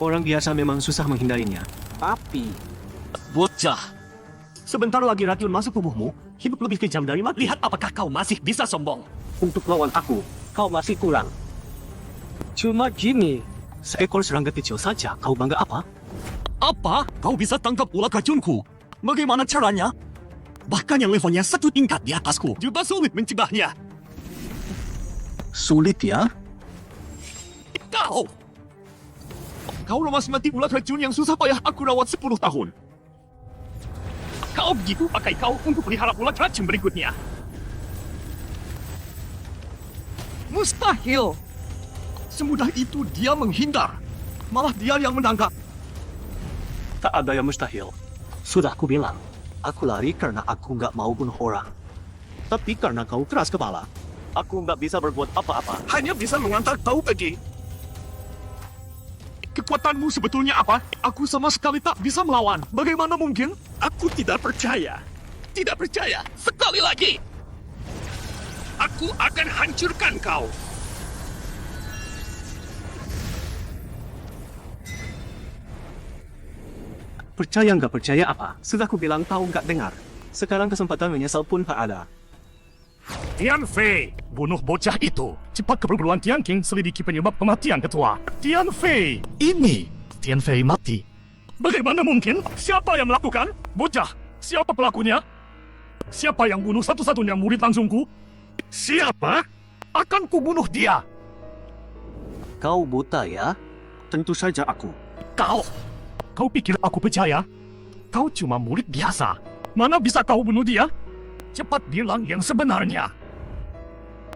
Orang biasa memang susah menghindarinya. Tapi... Bocah. Sebentar lagi racun masuk tubuhmu. Hidup lebih kejam dari mati. Lihat apakah kau masih bisa sombong. Untuk lawan aku, kau masih kurang. Cuma gini. Seekor serangga kecil saja, kau bangga apa? Apa? Kau bisa tangkap ulat racunku? Bagaimana caranya? Bahkan yang levelnya 1 tingkat di atasku juga sulit mencegahnya. Sulit ya? Kau lemas mati ulat racun yang susah payah aku rawat 10 tahun. Kau begitu pakai kau untuk pelihara ulat racun berikutnya. Mustahil. Semudah itu dia menghindar. Malah dia yang menangkap. Tak ada yang mustahil. Sudah aku bilang, aku lari karena aku nggak mau bunuh orang. Tapi karena kau keras kepala, aku nggak bisa berbuat apa-apa. Hanya bisa mengantar kau pergi. Kekuatanmu sebetulnya apa? Aku sama sekali tak bisa melawan. Bagaimana mungkin? Aku tidak percaya. Tidak percaya. Sekali lagi. Aku akan hancurkan kau. Percaya nggak percaya apa? Sudah aku bilang kau nggak dengar. Sekarang kesempatan menyesal pun tak ada. Tian Fei, bunuh bocah itu. Cepat ke perguruan Tian King selidiki penyebab kematian ketua. Tian Fei, ini Tian Fei mati. Bagaimana mungkin? Siapa yang melakukan? Bocah, siapa pelakunya? Siapa yang bunuh satu-satunya murid langsungku? Siapa? Akan kubunuh dia. Kau buta ya? Tentu saja aku. Kau pikir aku percaya? Kau cuma murid biasa. Mana bisa kau bunuh dia? Cepat bilang yang sebenarnya.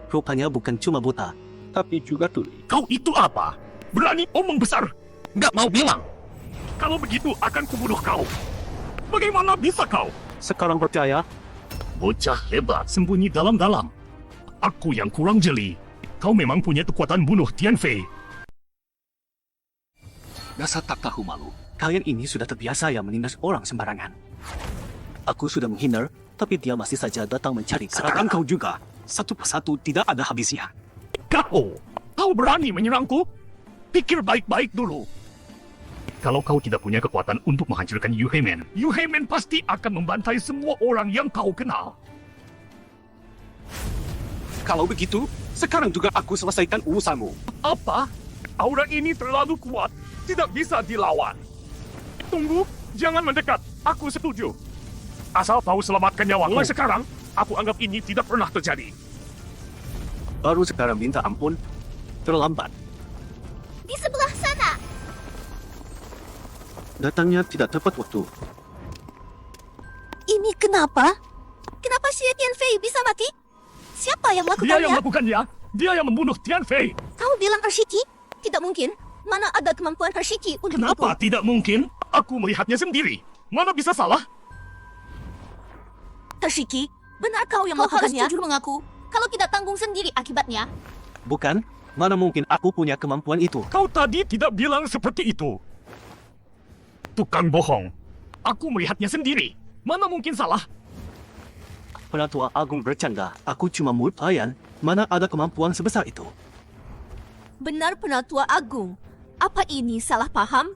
Rupanya bukan cuma buta, tapi juga tuli. Kau itu apa? Berani omong besar? Nggak mau bilang. Kalau begitu akan kubunuh kau. Bagaimana bisa kau? Sekarang percaya? Bocah hebat sembunyi dalam-dalam. Aku yang kurang jeli. Kau memang punya kekuatan bunuh Tian Fei. Dasar tak tahu malu. Kalian ini sudah terbiasa ya menindas orang sembarangan. Aku sudah menghindar, tapi dia masih saja datang mencari. Sekarang kau juga. Satu persatu tidak ada habisnya. Kau berani menyerangku? Pikir baik-baik dulu. Kalau kau tidak punya kekuatan untuk menghancurkan Yu Heimen, Yu Heimen pasti akan membantai semua orang yang kau kenal. Kalau begitu, sekarang juga aku selesaikan urusanmu. Apa? Aura ini terlalu kuat. Tidak bisa dilawan. Tunggu, jangan mendekat. Aku setuju. Asal kau selamatkan nyawaku. Mulai sekarang, aku anggap ini tidak pernah terjadi. Baru sekarang minta ampun, terlambat. Di sebelah sana. Datangnya tidak tepat waktu. Ini kenapa? Kenapa Xie Tianfei bisa mati? Siapa yang Dia yang melakukannya? melakukannya. Dia yang membunuh Tian Fei. Kau bilang Hershiki? Tidak mungkin. Mana ada kemampuan Hershiki untuk Kenapa itu? tidak mungkin? Aku melihatnya sendiri. Mana bisa salah? Hershiki, benar kau yang melakukannya? Kau harus jujur mengaku. Kalau tidak tanggung sendiri akibatnya. Bukan? Mana mungkin aku punya kemampuan itu? Kau tadi tidak bilang seperti itu. Tukang bohong. Aku melihatnya sendiri. Mana mungkin salah? Penatua Agung bercanda. Aku cuma murid pelayan. Mana ada kemampuan sebesar itu? Benar Penatua Agung. Apa ini salah paham?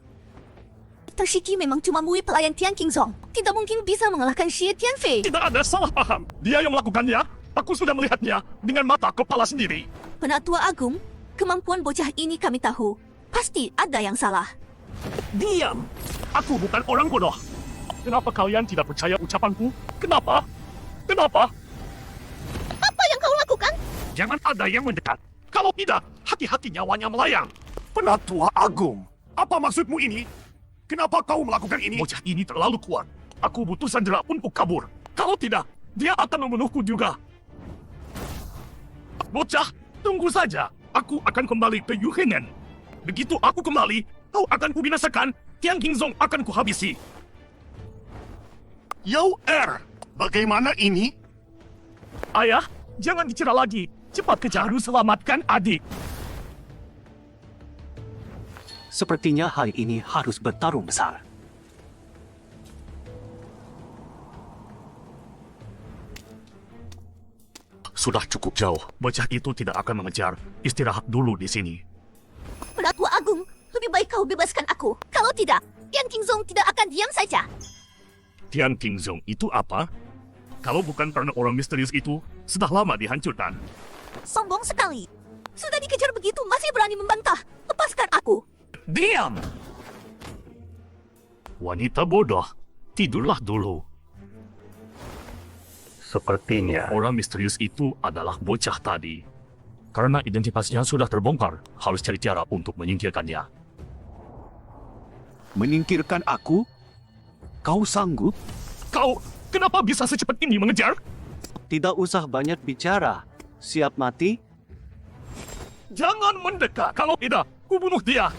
Hershiki memang cuma murid pelayan Tian Qingzong. Tidak mungkin bisa mengalahkan Xie Tianfei. Tidak ada salah paham. Dia yang melakukannya. Aku sudah melihatnya dengan mata kepala sendiri. Penatua Agung, kemampuan bocah ini kami tahu. Pasti ada yang salah. Diam. Aku bukan orang bodoh. Kenapa kalian tidak percaya ucapanku? Kenapa? Kenapa? Apa yang kau lakukan? Jangan ada yang mendekat. Kalau tidak, hati-hati nyawanya melayang. Penatua Agung, apa maksudmu ini? Kenapa kau melakukan ini? Bocah ini terlalu kuat. Aku butuh sandera untuk kabur. Kalau tidak, dia akan membunuhku juga. Bocah, tunggu saja. Aku akan kembali ke Yu Heimen. Begitu aku kembali, kau akan kubinasakan. Tian Qingzong akan kuhabisi. Yao Er, bagaimana ini? Ayah, jangan bicara lagi. Cepat kejar selamatkan adik. Sepertinya hari ini harus bertarung besar. Sudah cukup jauh. Bocah itu tidak akan mengejar. Istirahat dulu di sini. Penakwa Agung, lebih baik kau bebaskan aku. Kalau tidak, Tian Qingzong tidak akan diam saja. Tian Qingzong itu apa? Kalau bukan karena orang misterius itu, sudah lama dihancurkan. Sombong sekali. Sudah dikejar begitu, masih berani membantah. Lepaskan aku. Diam! Wanita bodoh, tidurlah dulu. Sepertinya orang misterius itu adalah bocah tadi. Karena identitasnya sudah terbongkar, harus cari cara untuk menyingkirkannya. Menyingkirkan aku? Kau sanggup? Kau, kenapa bisa secepat ini mengejar? Tidak usah banyak bicara. Siap mati? Jangan mendekat. Kalau tidak, kubunuh dia.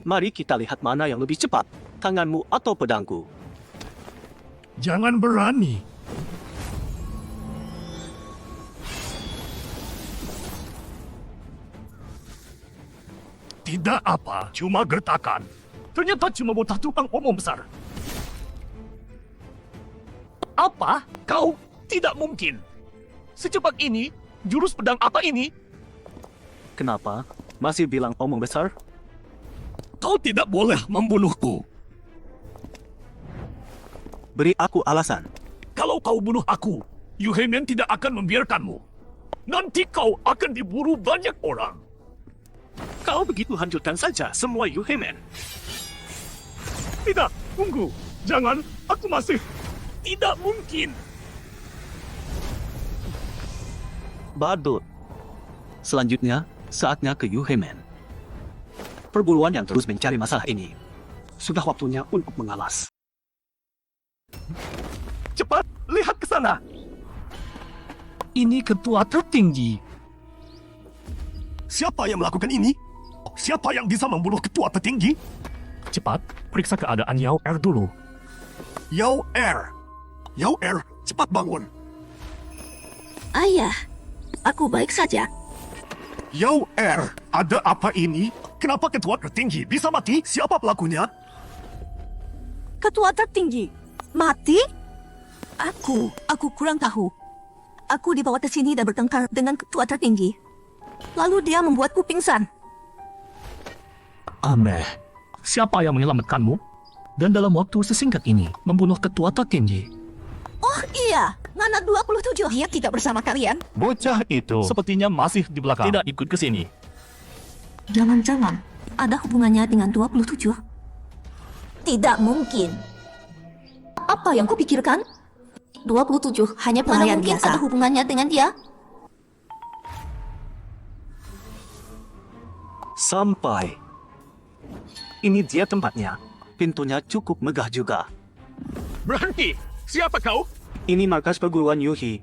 Mari kita lihat mana yang lebih cepat. Tanganmu atau pedangku? Jangan berani. Tidak apa, cuma gertakan. Ternyata cuma bocah tukang omong besar. Apa? Kau tidak mungkin. Secepat ini, jurus pedang apa ini? Kenapa? Masih bilang omong besar? Kau tidak boleh membunuhku. Beri aku alasan. Kalau kau bunuh aku, Yu Heimen tidak akan membiarkanmu. Nanti kau akan diburu banyak orang. Kau begitu hancurkan saja semua Yu Heimen. Tidak, tunggu. Jangan, aku masih... Tidak mungkin. Badut. Selanjutnya, saatnya ke Yu Heimen. Perburuan yang terus mencari masalah ini. Sudah waktunya untuk mengalas. Cepat, lihat ke sana. Ini ketua tertinggi. Siapa yang melakukan ini? Siapa yang bisa membunuh ketua tertinggi? Cepat, periksa keadaan Yao Er dulu. Yao Er! Yao Er, cepat bangun! Ayah, aku baik saja. Yao Er, ada apa ini? Kenapa ketua tertinggi bisa mati? Siapa pelakunya? Ketua tertinggi. Mati? Aku kurang tahu. Aku dibawa ke sini dan bertengkar dengan ketua tertinggi. Lalu dia membuatku pingsan. Aneh. Siapa yang menyelamatkanmu? Dan dalam waktu sesingkat ini, membunuh ketua tertinggi. Oh iya, Ngana 27. Dia tidak bersama kalian. Bocah itu sepertinya masih di belakang. Tidak ikut ke sini. Jangan-jangan ada hubungannya dengan 27. Tidak mungkin. Apa yang kau pikirkan? 27 hanya Mana pelayan mungkin biasa. ada hubungannya dengan dia? Sampai. Ini dia tempatnya. Pintunya cukup megah juga. Berhenti! Siapa kau? Ini markas perguruan Yuhi.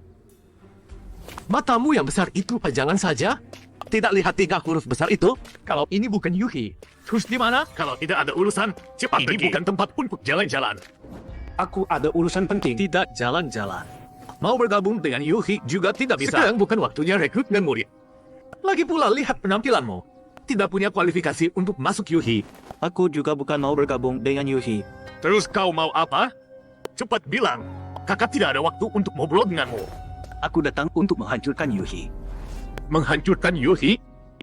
Matamu yang besar itu pajangan saja? Tidak lihat 3 huruf besar itu? Kalau ini bukan Yuhi, terus di mana? Kalau tidak ada urusan, cepat Ini pergi. bukan tempat untuk jalan-jalan. Aku ada urusan penting. Tidak jalan-jalan. Mau bergabung dengan Yuhi juga tidak bisa. Sekarang bukan waktunya rekrut dan murid. Lagi pula lihat penampilanmu. Tidak punya kualifikasi untuk masuk Yuhi. Aku juga bukan mau bergabung dengan Yuhi. Terus kau mau apa? Cepat bilang. Kakak tidak ada waktu untuk ngobrol denganmu. Aku datang untuk menghancurkan Yuhi. Menghancurkan Yuhi?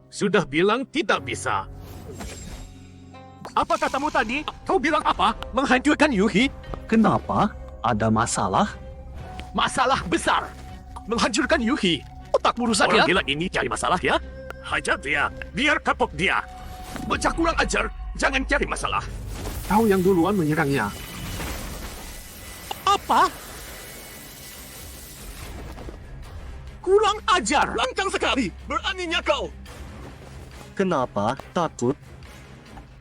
Sudah bilang tidak bisa. Apa katamu tadi? Kau bilang apa? Menghancurkan Yuhi? Kenapa? Ada masalah? Masalah besar. Menghancurkan Yuhi. Otakmu rusak Orang ya? gila ini cari masalah ya? Hajar dia. Biar kapok dia. Bocah kurang ajar. Jangan cari masalah. Kau yang duluan menyerangnya. Apa? Kurang ajar. Langkang sekali. Beraninya kau. Kenapa? Takut?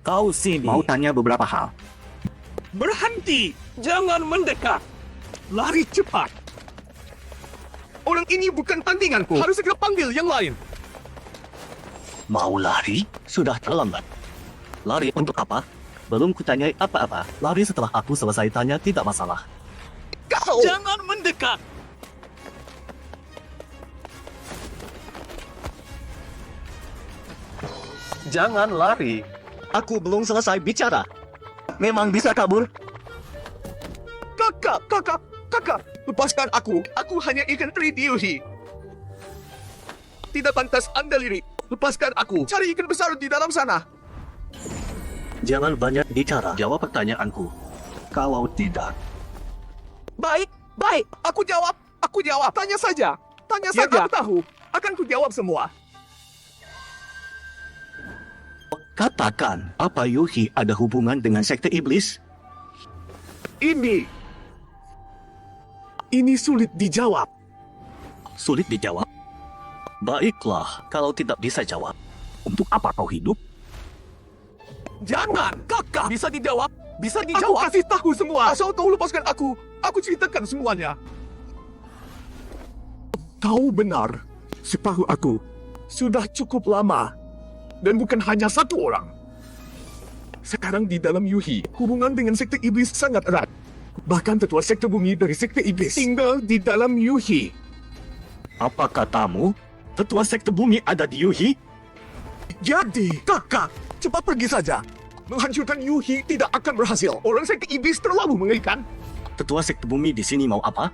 Kau sini. Mau tanya beberapa hal. Berhenti. Jangan mendekat. Lari cepat. Orang ini bukan tandinganku. Harus segera panggil yang lain. Mau lari? Sudah terlambat. Lari untuk apa? Belum kutanyai apa-apa. Lari setelah aku selesai tanya tidak masalah. Kau! Jangan mendekat! Jangan lari. Aku belum selesai bicara. Memang bisa kabur? Kakak, lepaskan aku. Aku hanya ikan teri Yuhi. Tidak pantas Anda lirik. Lepaskan aku. Cari ikan besar di dalam sana. Jangan banyak bicara. Jawab pertanyaanku. Kalau tidak, Baik. Aku jawab. Tanya saja. Aku tahu. Akan ku jawab semua. katakan apa Yuhi ada hubungan dengan sekte iblis? Ini sulit dijawab. Sulit dijawab? Baiklah, kalau tidak bisa jawab, untuk apa kau hidup? Jangan, kakak. Bisa dijawab. Aku kasih tahu semua. Asal kau lepaskan aku ceritakan semuanya. Kau benar. Separuh aku sudah cukup lama. Dan bukan hanya satu orang. Sekarang di dalam Yuhi, hubungan dengan sekte iblis sangat erat. Bahkan tetua sekte bumi dari sekte iblis tinggal di dalam Yuhi. Apa katamu? Tetua sekte bumi ada di Yuhi? Jadi, kakak, cepat pergi saja. Menghancurkan Yuhi tidak akan berhasil. Orang sekte iblis terlalu mengerikan. Tetua sekte bumi di sini mau apa?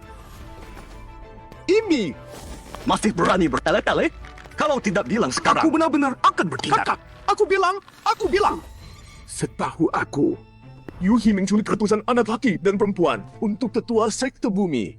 Ini Masih berani bertele-tele? Kalau tidak bilang sekarang. aku benar-benar akan bertindak. Kakak, aku bilang. Setahu aku, Yuhi menculik ratusan anak laki dan perempuan untuk tetua sekte bumi.